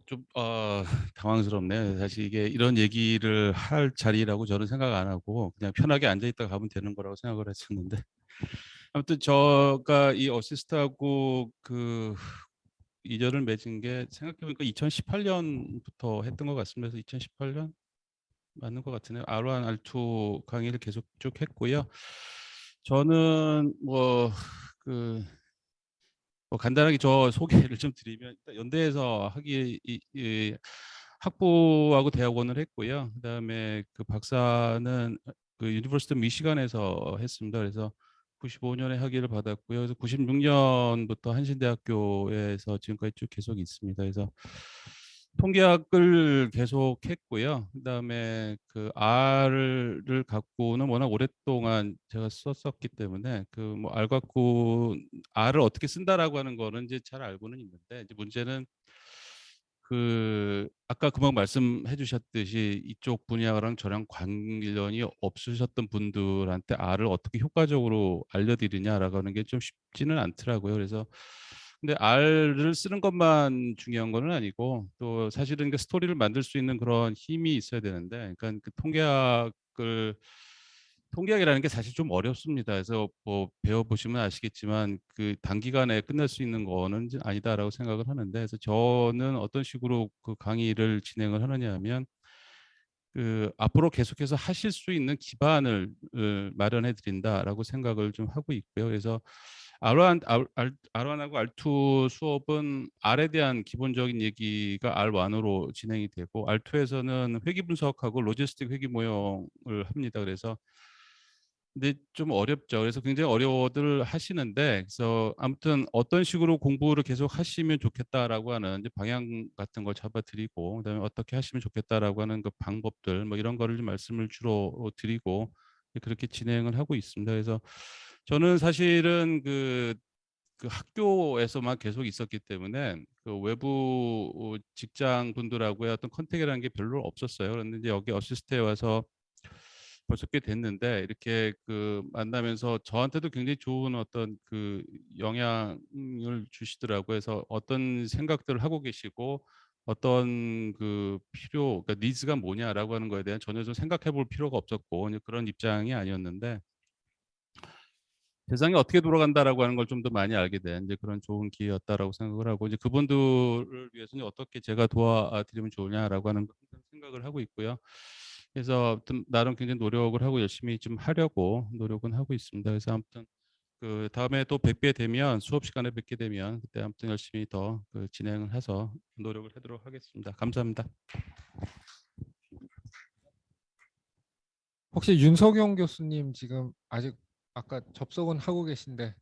좀 당황스럽네요. 사실 이게 이런 얘기를 할 자리라고 저는 생각 안 하고 그냥 편하게 앉아 있다 가면 되는 거라고 생각을 했었는데 아무튼 제가 이 어시스트하고 그 이전을 맺은 게 생각해보니까 2018년부터 했던 것 같습니다. 그래서 2018년 맞는 것 같으네요. R1, R2 강의를 계속 쭉 했고요. 저는 뭐 간단하게 저 소개를 좀 드리면 일단 연대에서 학부하고 대학원을 했고요. 그다음에 그 박사는 그 유니버시티 미시간에서 했습니다. 그래서 95년에 학위를 받았고요. 그래서 96년부터 한신대학교에서 지금까지 쭉 계속 있습니다. 그래서 통계학을 계속 했고요. 그다음에 그 R을 갖고는 워낙 오랫동안 제가 썼었기 때문에 그 뭐 R 갖고 R을 어떻게 쓴다라고 하는 거는 이제 잘 알고는 있는데 이제 문제는 아까 금방 말씀해 주셨듯이 이쪽 분야랑 저랑 관련이 없으셨던 분들한테 R을 어떻게 효과적으로 알려드리냐라고 하는 게 좀 쉽지는 않더라고요. 그래서 근데 R을 쓰는 것만 중요한 거는 아니고 또 사실은 그 스토리를 만들 수 있는 그런 힘이 있어야 되는데, 그러니까 그 통계학이라는 게 사실 좀 어렵습니다. 그래서 뭐 배워보시면 아시겠지만 그 단기간에 끝낼 수 있는 거는 이제 아니다라고 생각을 하는데, 그래서 저는 어떤 식으로 그 강의를 진행을 하느냐 하면 앞으로 계속해서 하실 수 있는 기반을 마련해 드린다라고 생각을 좀 하고 있고요. 그래서 R1하고 R2 수업은 R에 대한 기본적인 얘기가 R1으로 진행이 되고, R2에서는 회귀 분석하고 로지스틱 회귀 모형을 합니다. 그래서 근데 좀 어렵죠. 그래서 굉장히 어려워들 하시는데, 그래서 아무튼 어떤 식으로 공부를 계속 하시면 좋겠다라고 하는 이제 방향 같은 걸 잡아드리고, 그다음에 어떻게 하시면 좋겠다라고 하는 그 방법들 뭐 이런 거를 좀 말씀을 주로 드리고 그렇게 진행을 하고 있습니다. 그래서 저는 사실은 그 학교에서만 계속 있었기 때문에 그 외부 직장 분들하고의 어떤 컨택이라는 게 별로 없었어요. 그런데 이제 여기 어시스트에 와서 벌써 꽤 됐는데 이렇게 만나면서 저한테도 굉장히 좋은 어떤 영향을 주시더라고요. 그래서 어떤 생각들을 하고 계시고 어떤 그러니까 니즈가 뭐냐라고 하는 거에 대한 전혀 좀 생각해 볼 필요가 없었고 이제 그런 입장이 아니었는데, 세상이 어떻게 돌아간다라고 하는 걸 좀 더 많이 알게 된 이제 그런 좋은 기회였다라고 생각을 하고, 이제 그분들을 위해서는 어떻게 제가 도와드리면 좋으냐라고 하는 생각을 하고 있고요. 그래서 아무튼 나름 굉장히 노력을 하고 열심히 좀 하려고 노력은 하고 있습니다. 그래서 아무튼 다음에 또 뵙게 되면, 수업 시간에 뵙게 되면 그때 아무튼 열심히 더 진행을 해서 노력을 하도록 하겠습니다. 감사합니다. 혹시 윤석영 교수님 지금 아직 아까 접속은 하고 계신데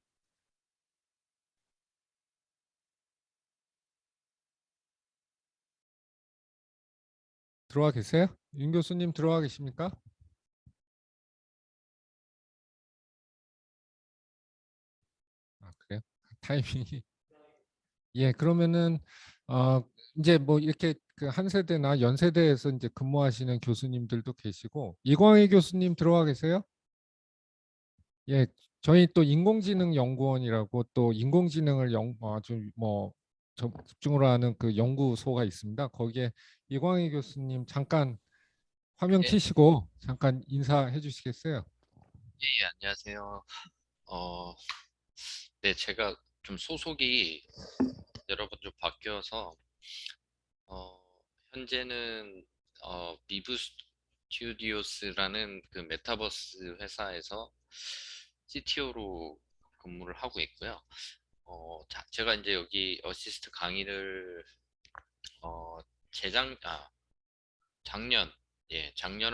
들어와 계세요? 윤 교수님 들어와 계십니까? 아, 그래요? 타이밍이. 예, 그러면은 어 이제 뭐 이렇게 그 한 세대나 연세대에서 이제 근무하시는 교수님들도 계시고, 이광희 교수님 들어와 계세요? 예, 저희 또 인공지능 연구원이라고 또 인공지능을 아주 뭐 집중으로 하는 그 연구소가 있습니다. 거기에 이광희 교수님 잠깐 화면 예, 키시고 잠깐 인사해 주시겠어요? 예, 예, 안녕하세요. 어, 네, 제가 좀 소속이 여러 번 좀 바뀌어서, 어, 현재는, 미브 스튜디오스라는 그 메타버스 회사에서 CTO로 근무를 하고 있고요. 제가 이제 여기 어시스트 강의를, 어, 작년, 예, 작년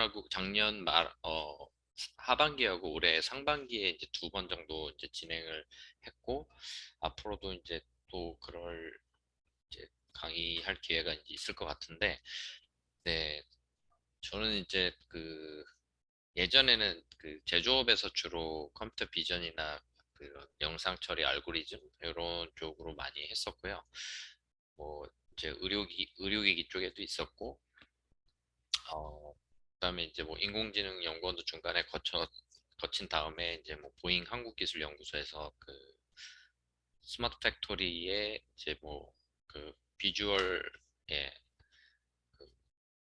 하반기하고 올해 상반기에 이제 두 번 정도 이제 진행을 했고, 앞으로도 이제 또 이제 강의할 기회가 이제 있을 것 같은데, 네, 저는 이제 예전에는 그 제조업에서 주로 컴퓨터 비전이나 영상 처리 알고리즘 이런 쪽으로 많이 했었고요. 뭐 이제 의료기기 쪽에도 있었고, 그다음에 이제 뭐 인공지능 연구원도 중간에 거친 다음에 이제 뭐 보잉 한국기술연구소에서 스마트 팩토리에 이제 뭐 비주얼 예, 그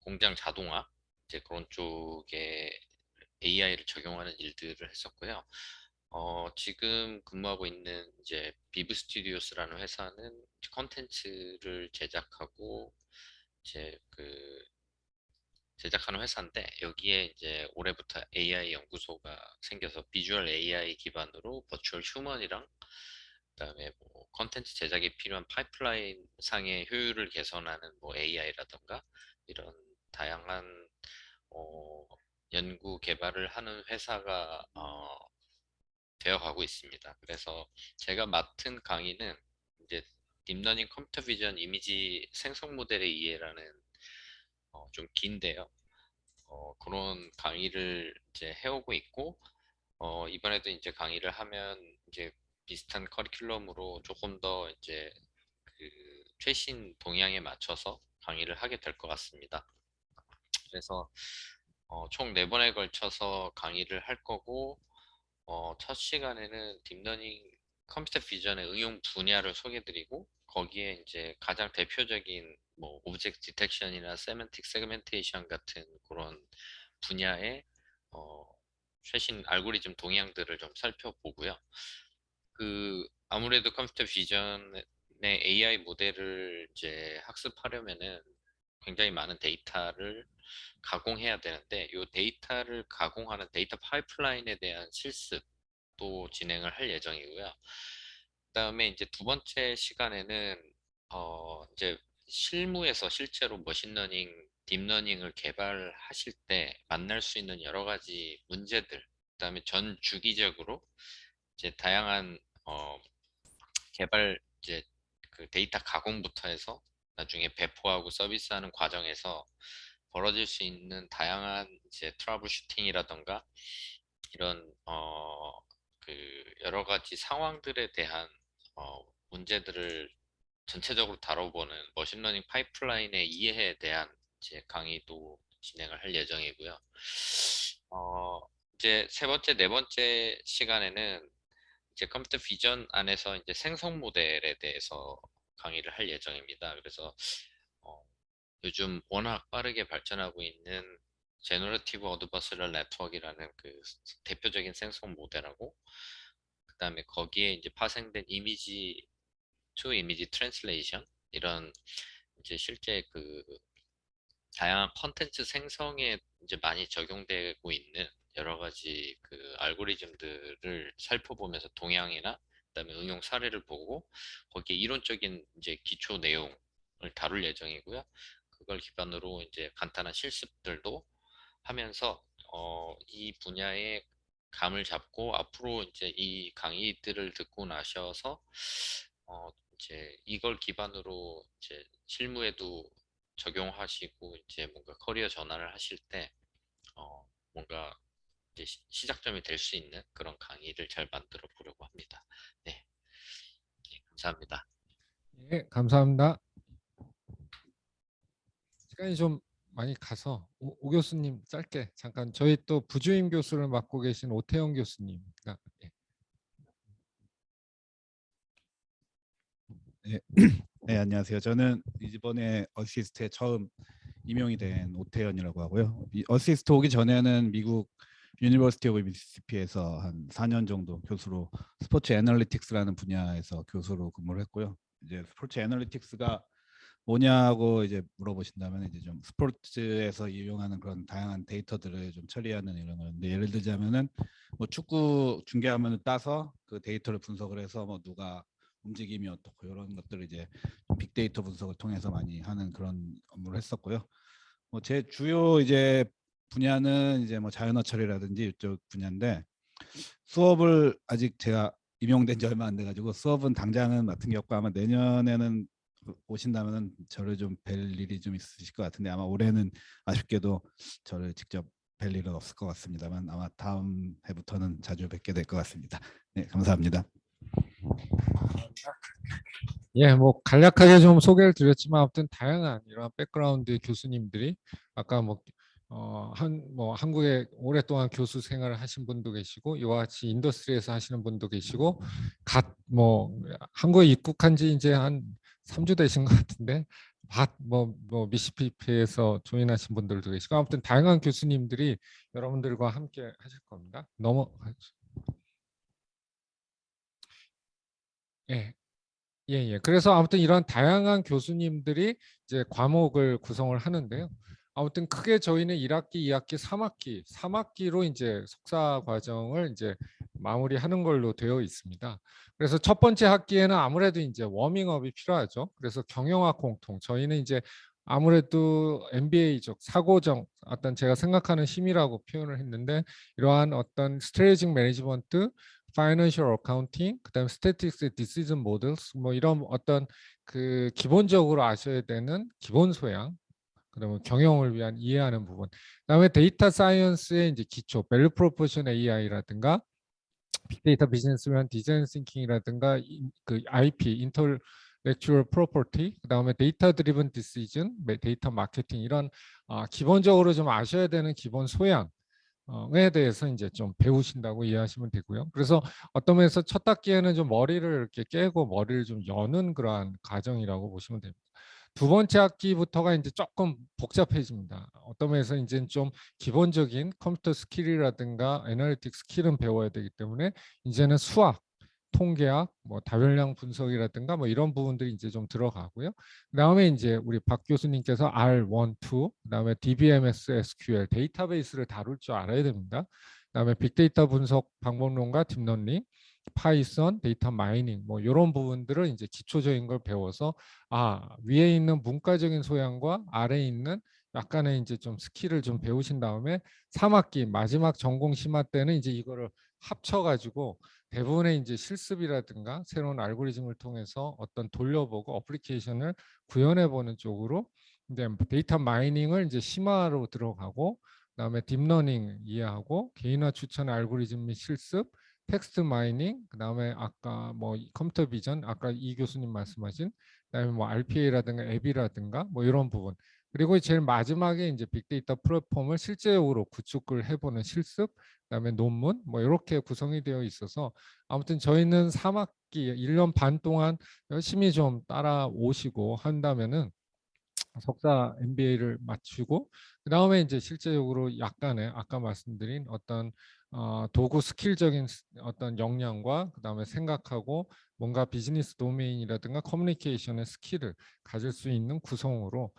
공장 자동화 이제 그런 쪽에 AI를 적용하는 일들을 했었고요. 지금 근무하고 있는 이제 비브 스튜디오스라는 회사는 컨텐츠를 제작하고 이제 제작하는 회사인데, 여기에 이제 올해부터 AI 연구소가 생겨서 비주얼 AI 기반으로 버추얼 휴먼이랑 그다음에 뭐 컨텐츠 제작에 필요한 파이프라인 상의 효율을 개선하는 뭐 AI라던가 이런 다양한 어, 연구 개발을 하는 회사가 되어 가고 있습니다. 그래서 제가 맡은 강의는 이제 딥러닝 컴퓨터 비전 이미지 생성 모델의 이해라는 좀 긴데요. 그런 강의를 이제 해오고 있고, 이번에도 이제 강의를 하면 이제 비슷한 커리큘럼으로 조금 더 이제 최신 동향에 맞춰서 강의를 하게 될 것 같습니다. 그래서 총 4번에 걸쳐서 강의를 할 거고 첫 시간에는 딥러닝 컴퓨터 비전의 응용 분야를 소개드리고 거기에 이제 가장 대표적인 뭐 오브젝트 디텍션이나 세멘틱 세그멘테이션 같은 그런 분야의 최신 알고리즘 동향들을 좀 살펴보고요. 아무래도 컴퓨터 비전의 AI 모델을 이제 학습하려면은 굉장히 많은 데이터를 가공해야 되는데 이 데이터를 가공하는 데이터 파이프라인에 대한 실습도 진행을 할 예정이고요. 그다음에 이제 두 번째 시간에는 이제 실무에서 실제로 머신러닝, 딥러닝을 개발하실 때 만날 수 있는 여러 가지 문제들, 그다음에 전 주기적으로 이제 다양한 개발 이제 그 데이터 가공부터 해서 나중에 배포하고 서비스하는 과정에서 벌어질 수 있는 다양한 이제 트러블 슈팅이라던가 이런 여러 가지 상황들에 대한 문제들을 전체적으로 다뤄보는 머신러닝 파이프라인의 이해에 대한 이제 강의도 진행을 할 예정이고요. 이제 세 번째, 네 번째 시간에는 이제 컴퓨터 비전 안에서 이제 생성 모델에 대해서 강의를 할 예정입니다. 그래서 요즘 워낙 빠르게 발전하고 있는 제너러티브 어드버서럴 네트워크라는 그 대표적인 생성 모델하고 그다음에 거기에 이제 파생된 이미지 투 이미지 트랜슬레이션 이런 이제 실제 그 다양한 컨텐츠 생성에 이제 많이 적용되고 있는 여러 가지 그 알고리즘들을 살펴보면서 동향이나 그다음에 응용 사례를 보고 거기에 이론적인 이제 기초 내용을 다룰 예정이고요. 그걸 기반으로 이제 간단한 실습들도 하면서 이 분야의 감을 잡고 앞으로 이제 이 강의들을 듣고 나셔서 이제 이걸 기반으로 이제 실무에도 적용하시고 이제 뭔가 커리어 전환을 하실 때 뭔가 이제 시작점이 될 수 있는 그런 강의를 잘 만들어 보려고 합니다. 네, 네, 감사합니다. 예, 감사합니다. 시간이 좀 많이 가서 오 교수님 짧게 잠깐 저희 또 부주임 교수를 맡고 계신 오태영 교수님가 예. 네, 네, 안녕하세요. 저는 이번에 어시스트에 처음 임용이 된 오태현이라고 하고요. 이 어시스트 오기 전에는 미국 유니버시티 오브 미시시피에서 한 4년 정도 교수로 스포츠 애널리틱스라는 분야에서 교수로 근무를 했고요. 이제 스포츠 애널리틱스가 뭐냐고 이제 물어보신다면 이제 좀 스포츠에서 이용하는 그런 다양한 데이터들을 좀 처리하는 이런 건데 예를 들자면은 뭐 축구 중계 화면을 따서 그 데이터를 분석을 해서 뭐 누가 움직임이 어떻고 이런 것들을 이제 빅데이터 분석을 통해서 많이 하는 그런 업무를 했었고요. 뭐 제 주요 이제 분야는 이제 뭐 자연어 처리라든지 이쪽 분야인데 수업을 아직 제가 임용된 지 얼마 안 돼가지고 수업은 당장은 맡은 게 없고 아마 내년에는 오신다면 저를 좀 뵐 일이 좀 있으실 것 같은데 아마 올해는 아쉽게도 저를 직접 뵐 일은 없을 것 같습니다만 아마 다음 해부터는 자주 뵙게 될 것 같습니다. 네, 감사합니다. 예, 뭐 간략하게 좀 소개를 드렸지만 아무튼 다양한 이런 백그라운드 교수님들이 아까 뭐 한국에 오랫동안 교수 생활을 하신 분도 계시고 이와 같이 인더스트리에서 하시는 분도 계시고 뭐 한국에 입국한 지 이제 한 3주 되신 것 같은데 뭐 미시시피에서 조인하신 분들도 계시고 아무튼 다양한 교수님들이 여러분들과 함께 하실 겁니다. 예. 예. 그래서 아무튼 이런 다양한 교수님들이 이제 과목을 구성을 하는데요. 아무튼 크게 저희는 1학기, 2학기, 3학기로 이제 석사 과정을 이제 마무리하는 걸로 되어 있습니다. 그래서 첫 번째 학기에는 아무래도 이제 워밍업이 필요하죠. 그래서 경영학 공통 저희는 이제 아무래도 MBA적 사고정 어떤 제가 생각하는 힘이라고 표현을 했는데 이러한 어떤 스트레이징 매니지먼트 파이낸셜 어카운팅, 그다음 스태틱스 디시전 모델스 뭐 이런 어떤 그 기본적으로 아셔야 되는 기본 소양, 그다음에 경영을 위한 이해하는 부분, 그다음에 데이터 사이언스의 이제 기초, 밸류 프로포션 AI라든가 빅데이터 비즈니스 위한 디자인 싱킹이라든가 그 IP intellectual property, 그다음에 data driven decision, 데이터 마케팅 이런 기본적으로 좀 아셔야 되는 기본 소양 에 대해서 이제 좀 배우신다고 이해하시면 되고요. 그래서 어떤 면에서 첫 학기에는 좀 머리를 이렇게 깨고 머리를 좀 여는 그러한 과정이라고 보시면 됩니다. 두 번째 학기부터가 이제 조금 복잡해집니다. 어떤 면에서 이제 좀 기본적인 컴퓨터 스킬이라든가 애널리틱 스킬은 배워야 되기 때문에 이제는 수학, 통계학, 뭐 다변량 분석이라든가 뭐 이런 부분들이 이제 좀 들어가고요. 그다음에 이제 우리 박 교수님께서 R1, 2, 그다음에 DBMS, SQL 데이터베이스를 다룰 줄 알아야 됩니다. 그다음에 빅데이터 분석 방법론과 딥러닝, 파이썬, 데이터 마이닝 뭐 이런 부분들을 이제 기초적인 걸 배워서 위에 있는 문과적인 소양과 아래에 있는 약간의 이제 좀 스킬을 좀 배우신 다음에 3학기 마지막 전공 심화 때는 이제 이거를 합쳐가지고 대부분의 이제 실습이라든가 새로운 알고리즘을 통해서 어떤 돌려보고 어플리케이션을 구현해보는 쪽으로 이제 데이터 마이닝을 이제 심화로 들어가고 그다음에 딥러닝 이해하고 개인화 추천 알고리즘 및 실습, 텍스트 마이닝, 그다음에 아까 뭐 컴퓨터 비전, 아까 이 교수님 말씀하신 그다음에 뭐 RPA라든가 앱이라든가 뭐 이런 부분. 그리고 제일 마지막에 이제 빅데이터 플랫폼을 실제적으로 구축을 해보는 실습, 그다음에 논문 뭐 이렇게 구성이 되어 있어서 아무튼 저희는 3학기 1년 반 동안 열심히 좀 따라오시고 한다면은 석사 MBA를 마치고 그다음에 이제 실제적으로 약간의 아까 말씀드린 어떤 도구 스킬적인 어떤 역량과 그다음에 생각하고 뭔가 비즈니스 도메인이라든가 커뮤니케이션의 스킬을 가질 수 있는 구성으로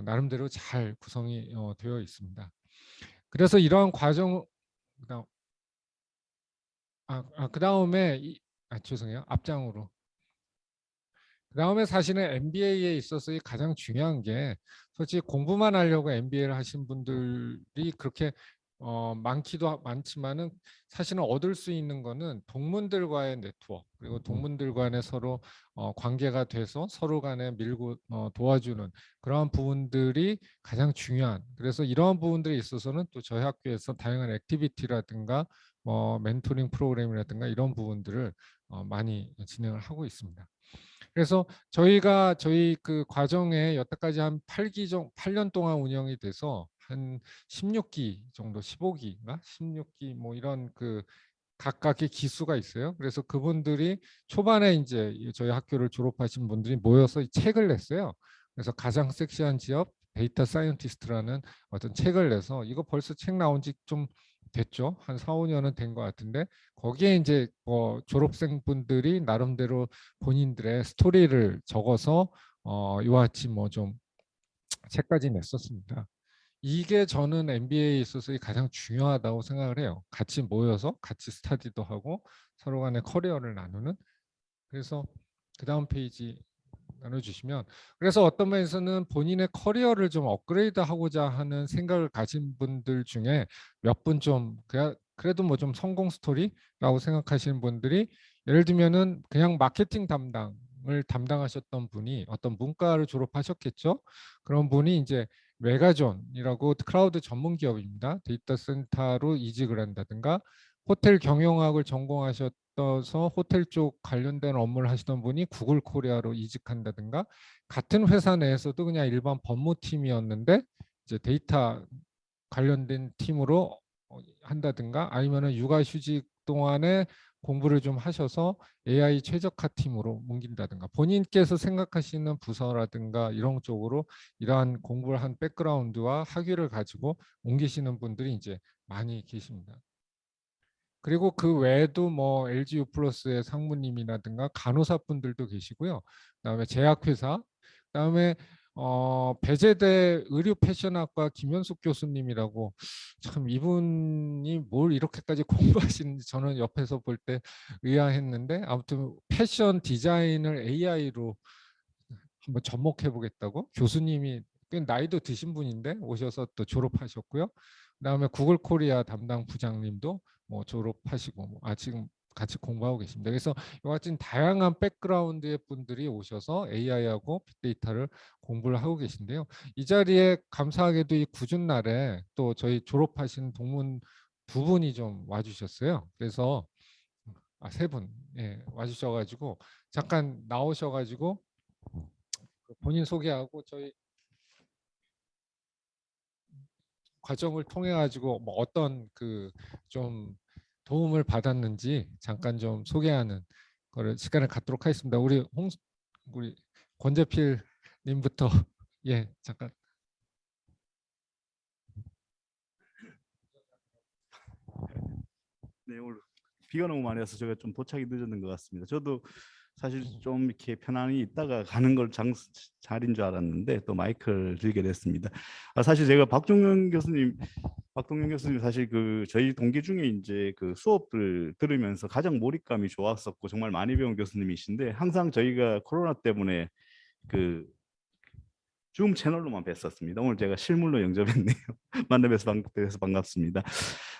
나름대로 잘 구성이 되어 있습니다. 그래서 이러한 과정 그다음 그다음에 죄송해요. 앞장으로. 그다음에 사실은 MBA에 있어서 가장 중요한 게 솔직히 공부만 하려고 MBA를 하신 분들이 그렇게 많기도 많지만은 사실은 얻을 수 있는 거는 동문들과의 네트워크 그리고 동문들 간에 서로 관계가 돼서 서로 간에 밀고 도와주는 그러한 부분들이 가장 중요한 그래서 이러한 부분들에 있어서는 또 저희 학교에서 다양한 액티비티라든가 뭐 멘토링 프로그램이라든가 이런 부분들을 많이 진행을 하고 있습니다. 그래서 저희가 저희 그 과정에 여태까지 한 8년 동안 운영이 돼서 한 16기 정도 15기인가 16기 뭐 이런 그 각각의 기수가 있어요. 그래서 그분들이 초반에 이제 저희 학교를 졸업하신 분들이 모여서 이 책을 냈어요. 그래서 가장 섹시한 직업 데이터 사이언티스트라는 어떤 책을 내서 이거 벌써 책 나온 지 좀 됐죠. 한 4, 5년은 된 것 같은데 거기에 이제 졸업생 분들이 나름대로 본인들의 스토리를 적어서 이와 같이 뭐 좀 책까지 냈었습니다. 이게 저는 MBA에 있어서 가장 중요하다고 생각을 해요. 같이 모여서 같이 스터디도 하고 서로 간의 커리어를 나누는. 그래서 그 다음 페이지 나눠주시면 그래서 어떤 면에서는 본인의 커리어를 좀 업그레이드 하고자 하는 생각을 가진 분들 중에 몇 분 좀 그래도 뭐 좀 성공 스토리라고 생각하시는 분들이 예를 들면은 그냥 마케팅 담당을 담당하셨던 분이 어떤 문과를 졸업하셨겠죠. 그런 분이 이제 메가존이라고 클라우드 전문 기업입니다. 데이터 센터로 이직을 한다든가 호텔 경영학을 전공하셨어서 호텔 쪽 관련된 업무를 하시던 분이 구글 코리아로 이직한다든가 같은 회사 내에서도 그냥 일반 법무팀이었는데 이제 데이터 관련된 팀으로 한다든가 아니면은 육아휴직 동안에 공부를 좀 하셔서 AI 최적화 팀으로 옮긴다든가 본인께서 생각하시는 부서라든가 이런 쪽으로 이러한 공부를 한 백그라운드와 학위를 가지고 옮기시는 분들이 이제 많이 계십니다. 그리고 그 외에도 뭐 LG U+의 상무님이라든가 간호사분들도 계시고요. 그다음에 제약회사, 그다음에 배재대 의료 패션학과 김현숙 교수님이라고 참 이분이 뭘 이렇게까지 공부하시는지 저는 옆에서 볼 때 의아했는데 아무튼 패션 디자인을 AI로 한번 접목해 보겠다고 교수님이 꽤 나이도 드신 분인데 오셔서 또 졸업하셨고요. 그다음에 구글 코리아 담당 부장님도 뭐 졸업하시고 지금 같이 공부하고 계십니다. 그래서 이와 같은 다양한 백그라운드의 분들이 오셔서 AI하고 빅데이터를 공부를 하고 계신데요. 이 자리에 감사하게도 이 구준 날에 또 저희 졸업하신 동문 두 분이 좀 와주셨어요. 그래서 세 분 와주셔가지고 잠깐 나오셔가지고 본인 소개하고 저희 과정을 통해 가지고 뭐 어떤 그 좀 도움을 받았는지 잠깐 좀 소개하는 거를 시간을 갖도록 하겠습니다. 우리 권재필 님부터 예, 잠깐. 네, 오늘 비가 너무 많이 와서 제가 좀 도착이 늦었는 것 같습니다. 저도 사실 좀 이렇게 편안히 있다가 가는 걸 자리인 줄 알았는데 또 마이크를 들게 됐습니다. 사실 제가 박동영 교수님 사실 그 저희 동기 중에 이제 그 수업을 들으면서 가장 몰입감이 좋았었고 정말 많이 배운 교수님이신데 항상 저희가 코로나 때문에 그 줌 채널로만 뵀었습니다. 오늘 제가 실물로 영접했네요. 만나뵈서 반갑습니다.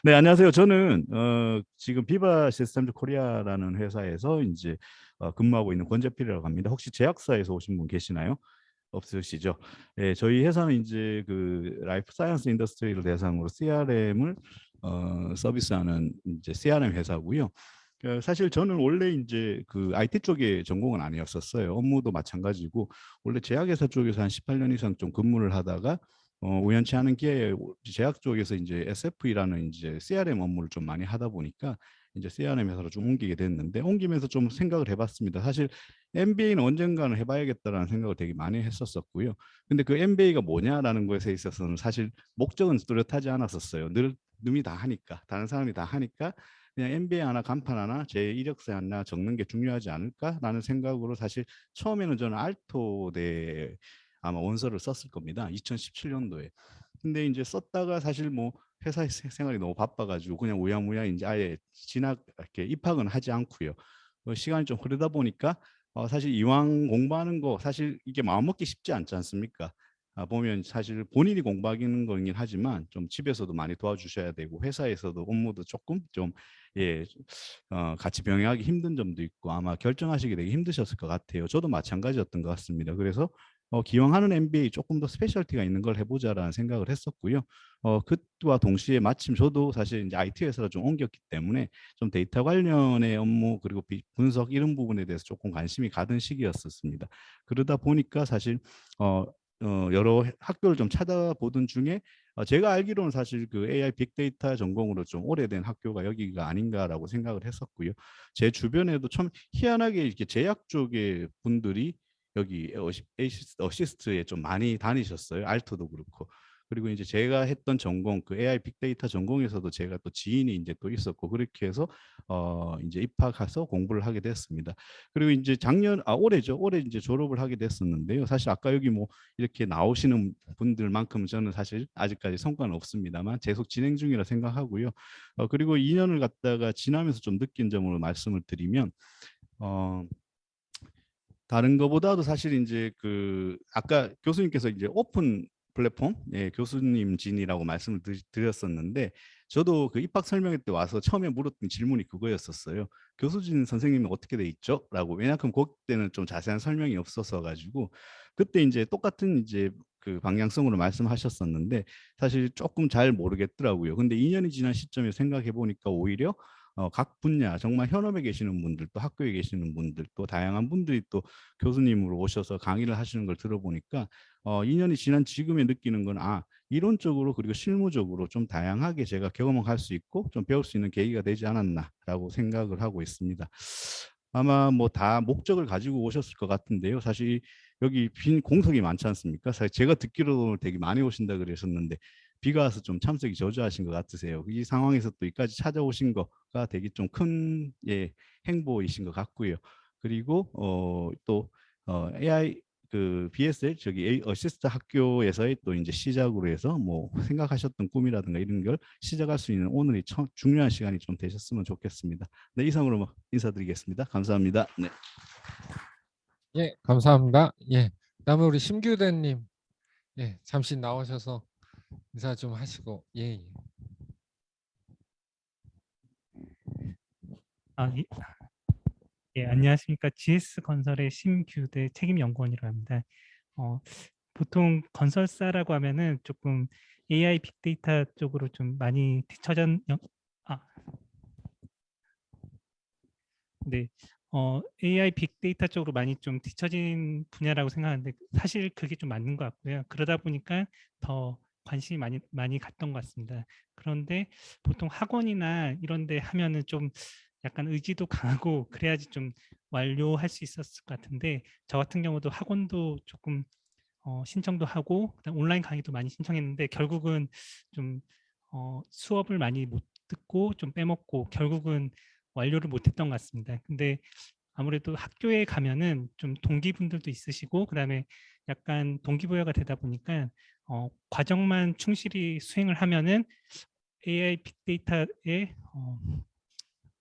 네, 안녕하세요. 저는 지금 비바 시스템즈 코리아라는 회사에서 이제 근무하고 있는 권재필이라고 합니다. 혹시 제약사에서 오신 분 계시나요? 없으시죠? 예, 저희 회사는 이제 그 라이프 사이언스 인더스트리를 대상으로 CRM을 서비스하는 이제 CRM 회사고요. 사실 저는 원래 이제 그 IT 쪽에 전공은 아니었었어요. 업무도 마찬가지고 원래 제약회사 쪽에서 한 18년 이상 좀 근무를 하다가 우연치 않은 기회에 제약 쪽에서 이제 SF이라는 이제 CRM 업무를 좀 많이 하다 보니까 이제 CRM 회사로 좀 옮기게 됐는데 옮기면서 좀 생각을 해봤습니다. 사실 MBA는 언젠가는 해봐야겠다라는 생각을 되게 많이 했었었고요. 근데 그 MBA가 뭐냐라는 것에 있어서는 사실 목적은 뚜렷하지 않았었어요. 남이 다 하니까, 다른 사람이 다 하니까 그냥 MBA 하나 간판 하나 제 이력서 하나 적는 게 중요하지 않을까라는 생각으로 사실 처음에는 저는 알토대 아마 원서를 썼을 겁니다. 2017년도에. 근데 이제 썼다가 사실 뭐 회사 생활이 너무 바빠가지고 그냥 우야무야 이제 아예 이렇게 입학은 하지 않고요. 시간이 좀 흐르다 보니까 사실 이왕 공부하는 거 사실 이게 마음먹기 쉽지 않지 않습니까? 보면 사실 본인이 공부하기는 거긴 하지만 좀 집에서도 많이 도와주셔야 되고 회사에서도 업무도 조금 좀 예, 같이 병행하기 힘든 점도 있고 아마 결정하시기 되게 힘드셨을 것 같아요. 저도 마찬가지였던 것 같습니다. 그래서 기왕 하는 MBA 조금 더 스페셜티가 있는 걸 해보자라는 생각을 했었고요. 그와 동시에 마침 저도 사실 이제 IT 회사로 좀 옮겼기 때문에 좀 데이터 관련의 업무 그리고 분석 이런 부분에 대해서 조금 관심이 가던 시기였었습니다. 그러다 보니까 사실 여러 학교를 좀 찾아보던 중에 제가 알기로는 사실 그 AI 빅데이터 전공으로 좀 오래된 학교가 여기가 아닌가라고 생각을 했었고요. 제 주변에도 참 희한하게 이렇게 제약 쪽의 분들이 여기 어시스트에 좀 많이 다니셨어요. 알토도 그렇고. 그리고 이제 제가 했던 전공 그 AI 빅데이터 전공에서도 제가 또 지인이 이제 또 있었고 그렇게 해서 이제 입학해서 공부를 하게 됐습니다. 그리고 이제 올해죠. 올해 이제 졸업을 하게 됐었는데요. 사실 아까 여기 뭐 이렇게 나오시는 분들만큼 저는 사실 아직까지 성과는 없습니다만 계속 진행 중이라 생각하고요. 그리고 2년을 갖다가 지나면서 좀 느낀 점으로 말씀을 드리면 다른 것보다도 사실 이제 그 아까 교수님께서 이제 오픈 플랫폼 교수님 진이라고 말씀을 드렸었는데 저도 그 입학 설명회 때 와서 처음에 물었던 질문이 그거였었어요. 교수진 선생님은 어떻게 돼 있죠? 라고. 왜냐하면 그때는 좀 자세한 설명이 없어서 가지고 그때 이제 똑같은 이제 그 방향성으로 말씀하셨었는데 사실 조금 잘 모르겠더라고요. 근데 2년이 지난 시점에 생각해 보니까 오히려 각 분야 정말 현업에 계시는 분들 또 학교에 계시는 분들 또 다양한 분들이 또 교수님으로 오셔서 강의를 하시는 걸 들어보니까 2년이 지난 지금에 느끼는 건 이론적으로 그리고 실무적으로 좀 다양하게 제가 경험할 수 있고 좀 배울 수 있는 계기가 되지 않았나라고 생각을 하고 있습니다. 아마 뭐 다 목적을 가지고 오셨을 것 같은데요. 사실 여기 빈 공석이 많지 않습니까? 사실 제가 듣기로도 되게 많이 오신다 그러셨는데 비가 와서 좀 참석이 저조하신 것 같으세요. 이 상황에서 또 여기까지 찾아오신 거가 되게 좀 큰 행보이신 것 같고요. 그리고 또 AI 그 BSL 어시스트 학교에서의 또 이제 시작으로 해서 뭐 생각하셨던 꿈이라든가 이런 걸 시작할 수 있는 오늘이 중요한 시간이 좀 되셨으면 좋겠습니다. 네, 이상으로 인사드리겠습니다. 감사합니다. 네. 예, 감사합니다. 예, 그다음에 우리 심규대님, 예, 잠시 나오셔서 인사 좀 하시고, 예, 예. 안녕하십니까. GS건설의 심규대 책임연구원이라고 합니다. 보통 건설사라고 하면은 조금 AI 빅데이터 쪽으로 좀 많이 뒤처진 네. AI 빅데이터 쪽으로 많이 좀 뒤처진 분야라고 생각하는데 사실 그게 좀 맞는 것 같고요. 그러다 보니까 더 관심이 많이 갔던 것 같습니다. 그런데 보통 학원이나 이런 데 하면은 좀 약간 의지도 강하고 그래야지 좀 완료할 수 있었을 것 같은데 저 같은 경우도 학원도 조금 신청도 하고 그다음 온라인 강의도 많이 신청했는데 결국은 좀 수업을 많이 못 듣고 좀 빼먹고 결국은 완료를 못했던 것 같습니다. 근데 아무래도 학교에 가면은 좀 동기분들도 있으시고 그다음에 약간 동기부여가 되다 보니까 과정만 충실히 수행을 하면은 AI 빅데이터의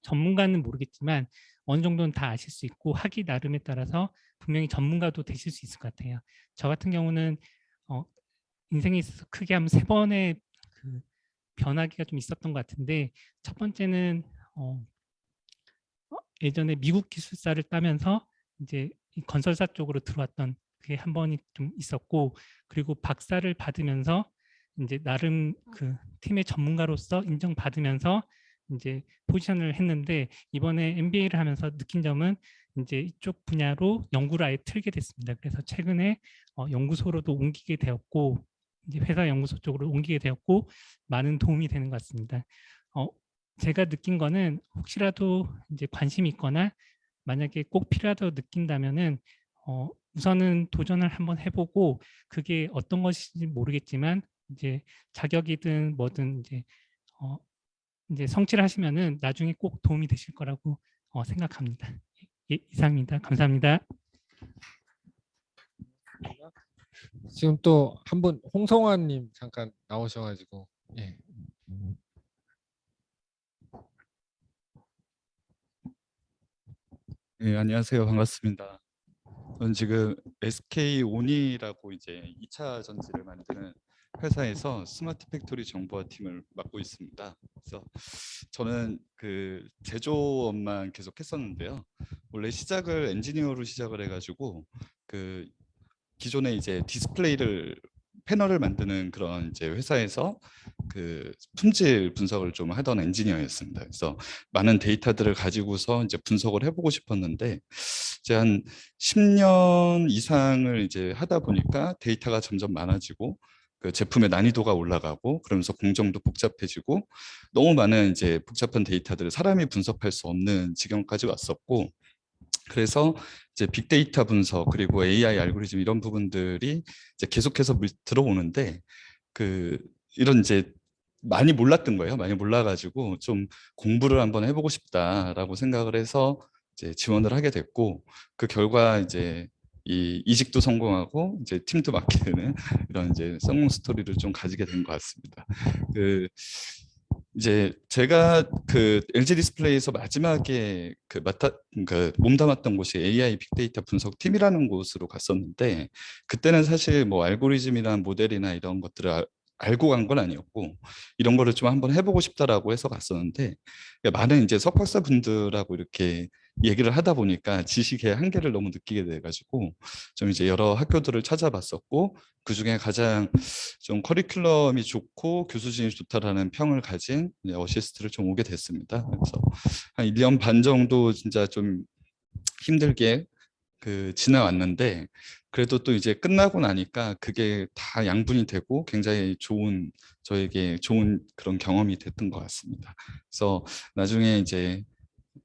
전문가는 모르겠지만 어느 정도는 다 아실 수 있고 하기 나름에 따라서 분명히 전문가도 되실 수 있을 것 같아요. 저 같은 경우는 인생에 있어서 크게 한 3번의 그 변화기가 좀 있었던 것 같은데 첫 번째는 예전에 미국 기술사를 따면서 이제 이 건설사 쪽으로 들어왔던 그게 한 번이 좀 있었고 그리고 박사를 받으면서 이제 나름 그 팀의 전문가로서 인정받으면서 이제 포지션을 했는데 이번에 MBA를 하면서 느낀 점은 이제 이쪽 분야로 연구를 아예 틀게 됐습니다. 그래서 최근에 연구소로도 옮기게 되었고 이제 회사 연구소 쪽으로 옮기게 되었고 많은 도움이 되는 것 같습니다. 제가 느낀 거는 혹시라도 이제 관심이 있거나 만약에 꼭 필요하다고 느낀다면은 우선은 도전을 한번 해보고 그게 어떤 것인지 모르겠지만 이제 자격이든 뭐든 이제 성취를 하시면은 나중에 꼭 도움이 되실 거라고 생각합니다. 예, 이상입니다. 감사합니다. 지금 또 한 분 홍성환님 잠깐 나오셔가지고 예. 네, 안녕하세요. 반갑습니다. 저는 지금 SK온이라고 이제 2차 전지를 만드는 회사에서 스마트 팩토리 정보화 팀을 맡고 있습니다. 그래서 저는 그 제조업만 계속 했었는데요. 원래 시작을 엔지니어로 시작을 해가지고 그 기존에 이제 디스플레이를 패널을 만드는 그런 이제 회사에서 그 품질 분석을 좀 하던 엔지니어였습니다. 그래서 많은 데이터들을 가지고서 이제 분석을 해보고 싶었는데 이제 한 10년 이상을 이제 하다 보니까 데이터가 점점 많아지고 그 제품의 난이도가 올라가고 그러면서 공정도 복잡해지고 너무 많은 이제 복잡한 데이터들을 사람이 분석할 수 없는 지경까지 왔었고 그래서 이제 빅데이터 분석 그리고 AI 알고리즘 이런 부분들이 이제 계속해서 들어오는데 그 이런 이제 많이 몰랐던 거예요. 많이 몰라가지고 좀 공부를 한번 해보고 싶다라고 생각을 해서 이제 지원을 하게 됐고 그 결과 이제 이 이직도 성공하고 이제 팀도 맡게 되는 이런 이제 성공 스토리를 좀 가지게 된 것 같습니다. 그 이제 제가 그 LG 디스플레이에서 마지막에 그 몸담았던 곳이 AI 빅데이터 분석 팀이라는 곳으로 갔었는데 그때는 사실 뭐 알고리즘이나 모델이나 이런 것들을 알고 간 건 아니었고 이런 거를 좀 한번 해보고 싶다라고 해서 갔었는데 많은 이제 석박사 분들하고 이렇게 얘기를 하다 보니까 지식의 한계를 너무 느끼게 돼가지고 좀 이제 여러 학교들을 찾아봤었고 그 중에 가장 좀 커리큘럼이 좋고 교수진이 좋다라는 평을 가진 어시스트를 좀 오게 됐습니다. 그래서 한 1년 반 정도 진짜 좀 힘들게 그 지나왔는데 그래도 또 이제 끝나고 나니까 그게 다 양분이 되고 굉장히 좋은 저에게 좋은 그런 경험이 됐던 것 같습니다. 그래서 나중에 이제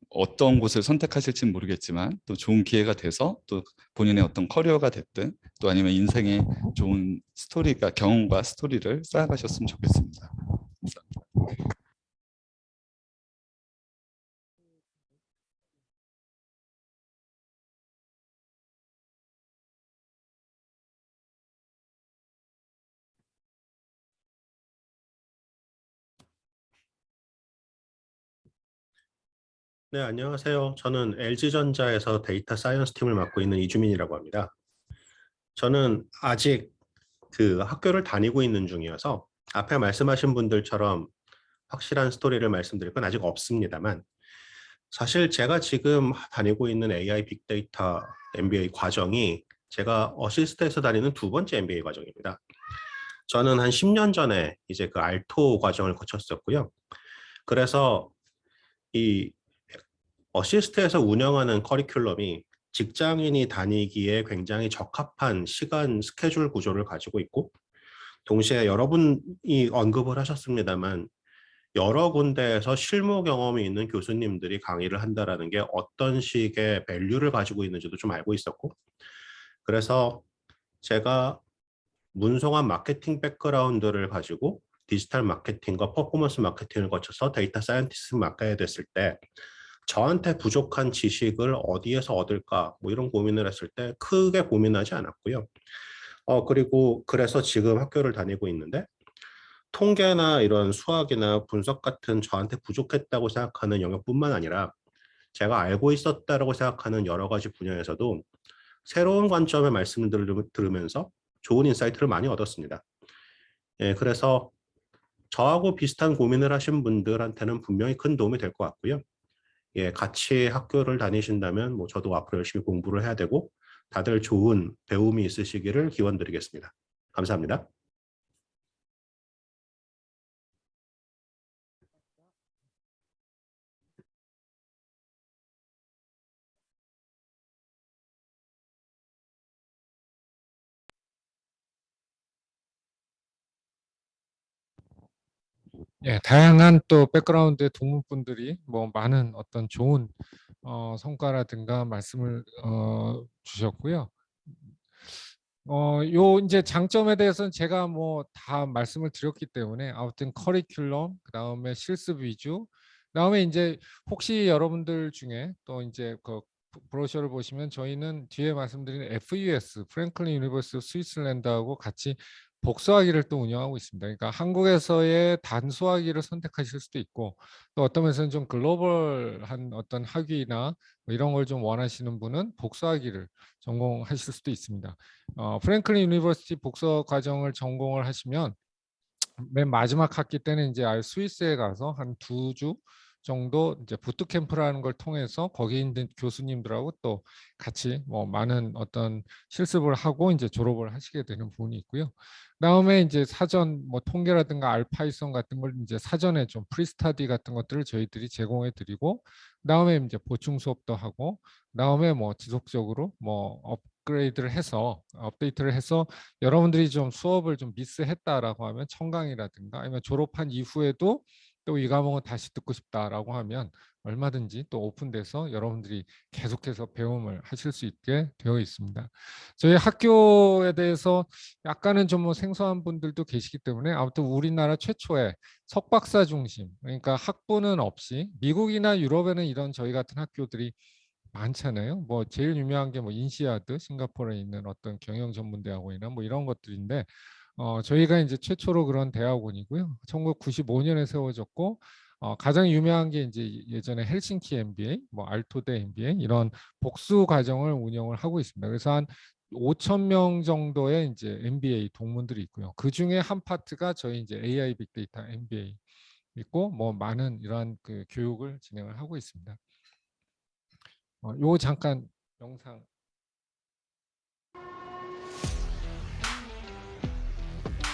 어떤 곳을 선택하실지는 모르겠지만 또 좋은 기회가 돼서 또 본인의 어떤 커리어가 됐든 또 아니면 인생의 좋은 스토리가 경험과 스토리를 쌓아가셨으면 좋겠습니다. 감사합니다. 네, 안녕하세요. 저는 LG전자에서 데이터 사이언스 팀을 맡고 있는 이주민이라고 합니다. 저는 아직 그 학교를 다니고 있는 중이어서 앞에 말씀하신 분들처럼 확실한 스토리를 말씀드릴 건 아직 없습니다만 사실 제가 지금 다니고 있는 AI 빅데이터 MBA 과정이 제가 어시스트에서 다니는 2번째 MBA 과정입니다. 저는 한 10년 전에 이제 그 알토 과정을 거쳤었고요. 그래서 이 어시스트에서 운영하는 커리큘럼이 직장인이 다니기에 굉장히 적합한 시간 스케줄 구조를 가지고 있고, 동시에 여러분이 언급을 하셨습니다만 여러 군데에서 실무 경험이 있는 교수님들이 강의를 한다라는 게 어떤 식의 밸류를 가지고 있는지도 좀 알고 있었고, 그래서 제가 문성한 마케팅 백그라운드를 가지고 디지털 마케팅과 퍼포먼스 마케팅을 거쳐서 데이터 사이언티스트를 맡게 됐을 때 저한테 부족한 지식을 어디에서 얻을까 뭐 이런 고민을 했을 때 크게 고민하지 않았고요. 그리고 그래서 지금 학교를 다니고 있는데, 통계나 이런 수학이나 분석 같은 저한테 부족했다고 생각하는 영역뿐만 아니라 제가 알고 있었다라고 생각하는 여러 가지 분야에서도 새로운 관점의 말씀을 들으면서 좋은 인사이트를 많이 얻었습니다. 예, 그래서 저하고 비슷한 고민을 하신 분들한테는 분명히 큰 도움이 될 것 같고요. 예, 같이 학교를 다니신다면 뭐 저도 앞으로 열심히 공부를 해야 되고 다들 좋은 배움이 있으시기를 기원드리겠습니다. 감사합니다. 예, 다양한 또 백그라운드의 동문분들이 뭐 많은 어떤 좋은 성과라든가 말씀을 주셨고요. 요 이제 장점에 대해서는 제가 뭐 다 말씀을 드렸기 때문에 아무튼 커리큘럼, 그다음에 실습 위주, 그다음에 이제 혹시 여러분들 중에 또 이제 그 브로셔를 보시면 저희는 뒤에 말씀드린 FUS, 프랭클린 유니버시티 스위스랜드하고 같이 복수학위를 또 운영하고 있습니다. 그러니까 한국에서의 단수학위를 선택하실 수도 있고, 또 어떤 면에서는 좀 글로벌한 어떤 학위나 뭐 이런 걸 좀 원하시는 분은 복수학위를 전공하실 수도 있습니다. 프랭클린 유니버시티 복서 과정을 전공을 하시면 맨 마지막 학기 때는 이제 아예 스위스에 가서 한 2주 정도 이제 부트 캠프라는 걸 통해서 거기 있는 교수님들하고 또 같이 뭐 많은 어떤 실습을 하고 이제 졸업을 하시게 되는 부분이 있고요. 그다음에 이제 사전 뭐 통계라든가 알파이썬 같은 걸 이제 사전에 좀 프리스타디 같은 것들을 저희들이 제공해 드리고, 그다음에 이제 보충 수업도 하고, 그다음에 뭐 지속적으로 뭐 업그레이드를 해서 업데이트를 해서 여러분들이 좀 수업을 좀 미스했다라고 하면 청강이라든가 아니면 졸업한 이후에도 또 이 과목은 다시 듣고 싶다라고 하면 얼마든지 또 오픈돼서 여러분들이 계속해서 배움을 하실 수 있게 되어 있습니다. 저희 학교에 대해서 약간은 좀 뭐 생소한 분들도 계시기 때문에 아무튼 우리나라 최초의 석박사 중심, 그러니까 학부는 없이, 미국이나 유럽에는 이런 저희 같은 학교들이 많잖아요. 뭐 제일 유명한 게 뭐 인시아드, 싱가포르에 있는 어떤 경영 전문 대학원이나 뭐 이런 것들인데, 저희가 이제 최초로 그런 대학원이고요. 1995년에 세워졌고, 가장 유명한 게 이제 예전에 헬싱키 MBA, 뭐 알토대 MBA 이런 복수 과정을 운영을 하고 있습니다. 그래서 한 5천 명 정도의 이제 MBA 동문들이 있고요. 그 중에 한 파트가 저희 이제 AI 빅데이터 MBA 있고, 뭐 많은 이러한 그 교육을 진행을 하고 있습니다. 요 잠깐 영상.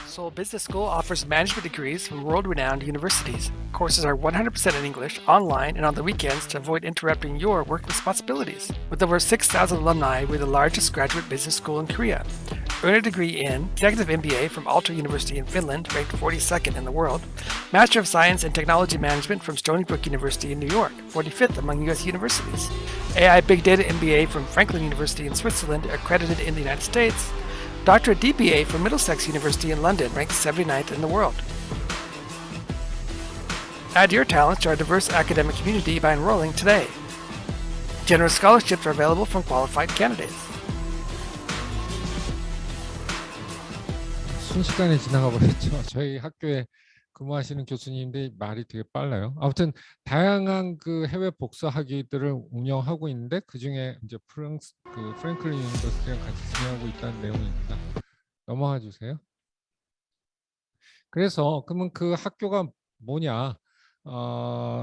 Seoul Business School offers management degrees from world-renowned universities. Courses are 100% in English, online, and on the weekends to avoid interrupting your work responsibilities. With over 6,000 alumni, we're the largest graduate business school in Korea. Earn a degree in Executive MBA from Aalto University in Finland, ranked 42nd in the world, Master of Science in Technology Management from Stony Brook University in New York, 45th among U.S. universities, AI Big Data MBA from Franklin University in Switzerland, accredited in the United States, Doctorate DBA from Middlesex University in London, ranked 79th in the world. Add your talents to our diverse academic community by enrolling today. Generous scholarships are available from qualified candidates. 순식간에 지나가 버렸죠. 저희 학교에 근무하시는 교수님들이 말이 되게 빨라요. 아무튼 다양한 그 해외 복사 학위들을 운영하고 있는데 그 중에 이제 프랭클린 유니버시티랑 같이 진행하고 있다는 내용입니다. 넘어가 주세요. 그래서 그러면 그 학교가 뭐냐?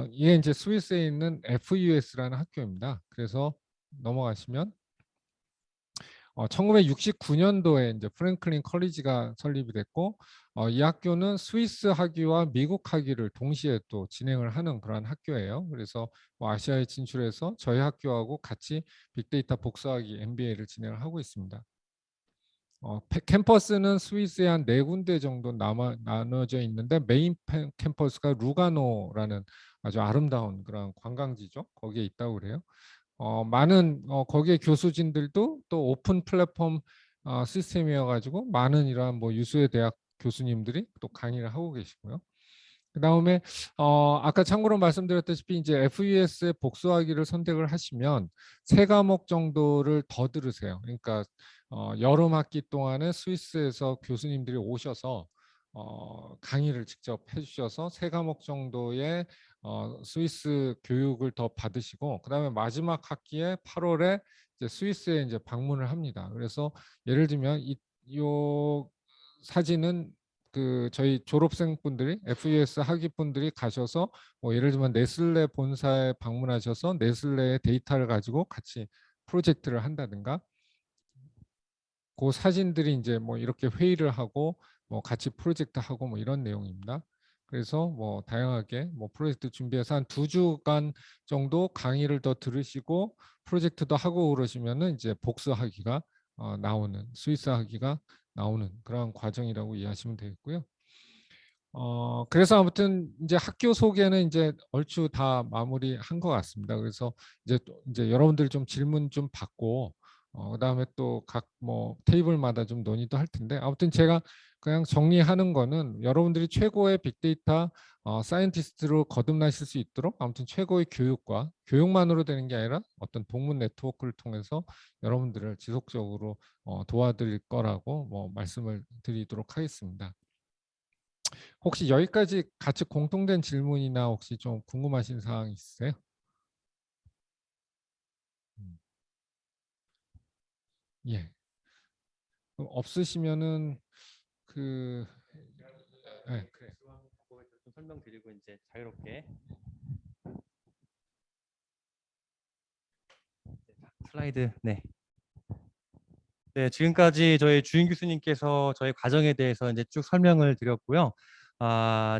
이게 이제 스위스에 있는 FUS라는 학교입니다. 그래서 넘어가시면 1969년도에 이제 프랭클린 컬리지가 설립이 됐고 이 학교는 스위스 학위와 미국 학위를 동시에 또 진행을 하는 그런 학교예요. 그래서 뭐 아시아에 진출해서 저희 학교하고 같이 빅데이터 복수학위 MBA를 진행을 하고 있습니다. 캠퍼스는 스위스에 한 4군데 정도 나눠져 있는데 메인 캠퍼스가 루가노라는 아주 아름다운 그런 관광지죠. 거기에 있다고 그래요. 많은 거기에 교수진들도 또 오픈 플랫폼 시스템이어 가지고 많은 이러한 뭐 유수의 대학 교수님들이 또 강의를 하고 계시고요. 그다음에 아까 참고로 말씀드렸다시피 이제 FES의 복수학위를 선택을 하시면 3과목 정도를 더 들으세요. 그러니까 여름 학기 동안에 스위스에서 교수님들이 오셔서 강의를 직접 해주셔서 3과목 정도의 스위스 교육을 더 받으시고 그다음에 마지막 학기에 8월에 이제 스위스에 이제 방문을 합니다. 그래서 예를 들면 이 사진은 그 저희 졸업생분들이 FES 학위분들이 가셔서 뭐 예를 들면 네슬레 본사에 방문하셔서 네슬레의 데이터를 가지고 같이 프로젝트를 한다든가 그 사진들이 이제 뭐 이렇게 회의를 하고 뭐 같이 프로젝트 하고 뭐 이런 내용입니다. 그래서 뭐 다양하게 뭐 프로젝트 준비해서 한 2주간 정도 강의를 더 들으시고 프로젝트도 하고 그러시면은 이제 복수학위가 나오는 스위스 학위가 나오는 그런 과정이라고 이해하시면 되겠고요. 그래서 아무튼 이제 학교 소개는 이제 얼추 다 마무리한 것 같습니다. 그래서 이제 여러분들 좀 질문 좀 받고 그다음에 또 각 뭐 테이블마다 좀 논의도 할 텐데 아무튼 제가 그냥 정리하는 거는 여러분들이 최고의 빅데이터 사이언티스트로 거듭나실 수 있도록 아무튼 최고의 교육과 교육만으로 되는 게 아니라 어떤 동문 네트워크를 통해서 여러분들을 지속적으로 도와드릴 거라고 뭐 말씀을 드리도록 하겠습니다. 혹시 여기까지 같이 공통된 질문이나 혹시 좀 궁금하신 사항 있으세요? 예. 그럼 없으시면은 그 네, 그래. 좀 설명드리고 이제 자유롭게 슬라이드 네. 네, 지금까지 저희 주인 교수님께서 저희 과정에 대해서 이제 쭉 설명을 드렸고요.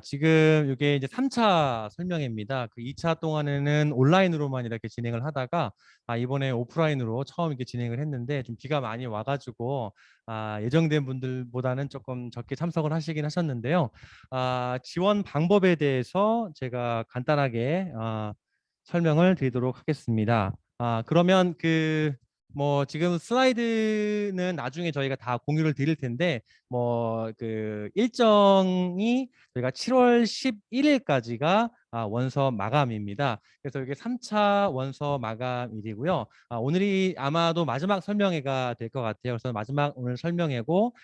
지금 이게 이제 3차 설명회입니다. 그 2차 동안에는 온라인으로만 이렇게 진행을 하다가 이번에 오프라인으로 처음 이렇게 진행을 했는데 좀 비가 많이 와가지고 예정된 분들보다는 조금 적게 참석을 하시긴 하셨는데요. 지원 방법에 대해서 제가 간단하게 설명을 드리도록 하겠습니다. 그러면 뭐 지금 슬라이드는 나중에 저희가 다 공유를 드릴 텐데 뭐 그 일정이 저희가 7월 11일까지가 원서 마감입니다. 그래서 이게 3차 원서 마감일이고요. 오늘이 아마도 마지막 설명회가 될 것 같아요. 그래서 마지막 오늘 설명회고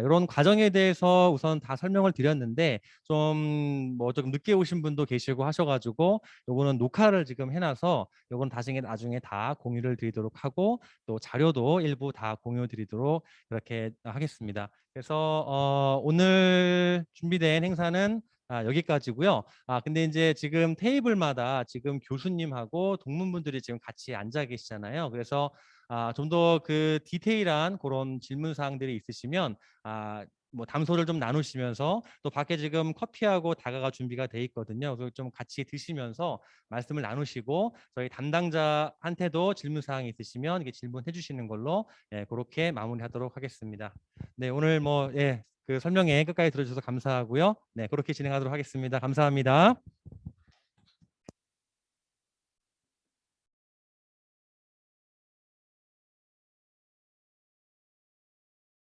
이런 과정에 대해서 우선 다 설명을 드렸는데 좀 늦게 오신 분도 계시고 하셔가지고 요거는 녹화를 지금 해놔서 요건 나중에 다 공유를 드리도록 하고 또 자료도 일부 다 공유 드리도록 그렇게 하겠습니다. 그래서 오늘 준비된 행사는 여기까지고요. 근데 이제 지금 테이블마다 지금 교수님하고 동문분들이 지금 같이 앉아 계시잖아요. 그래서 좀 더 그 디테일한 그런 질문 사항들이 있으시면 뭐 담소를 좀 나누시면서 또 밖에 지금 커피하고 다가가 준비가 돼 있거든요. 그래서 좀 같이 드시면서 말씀을 나누시고 저희 담당자한테도 질문 사항이 있으시면 이게 질문해 주시는 걸로 그렇게 마무리하도록 하겠습니다. 네, 오늘 그 설명회 끝까지 들어주셔서 감사하고요. 네, 그렇게 진행하도록 하겠습니다. 감사합니다.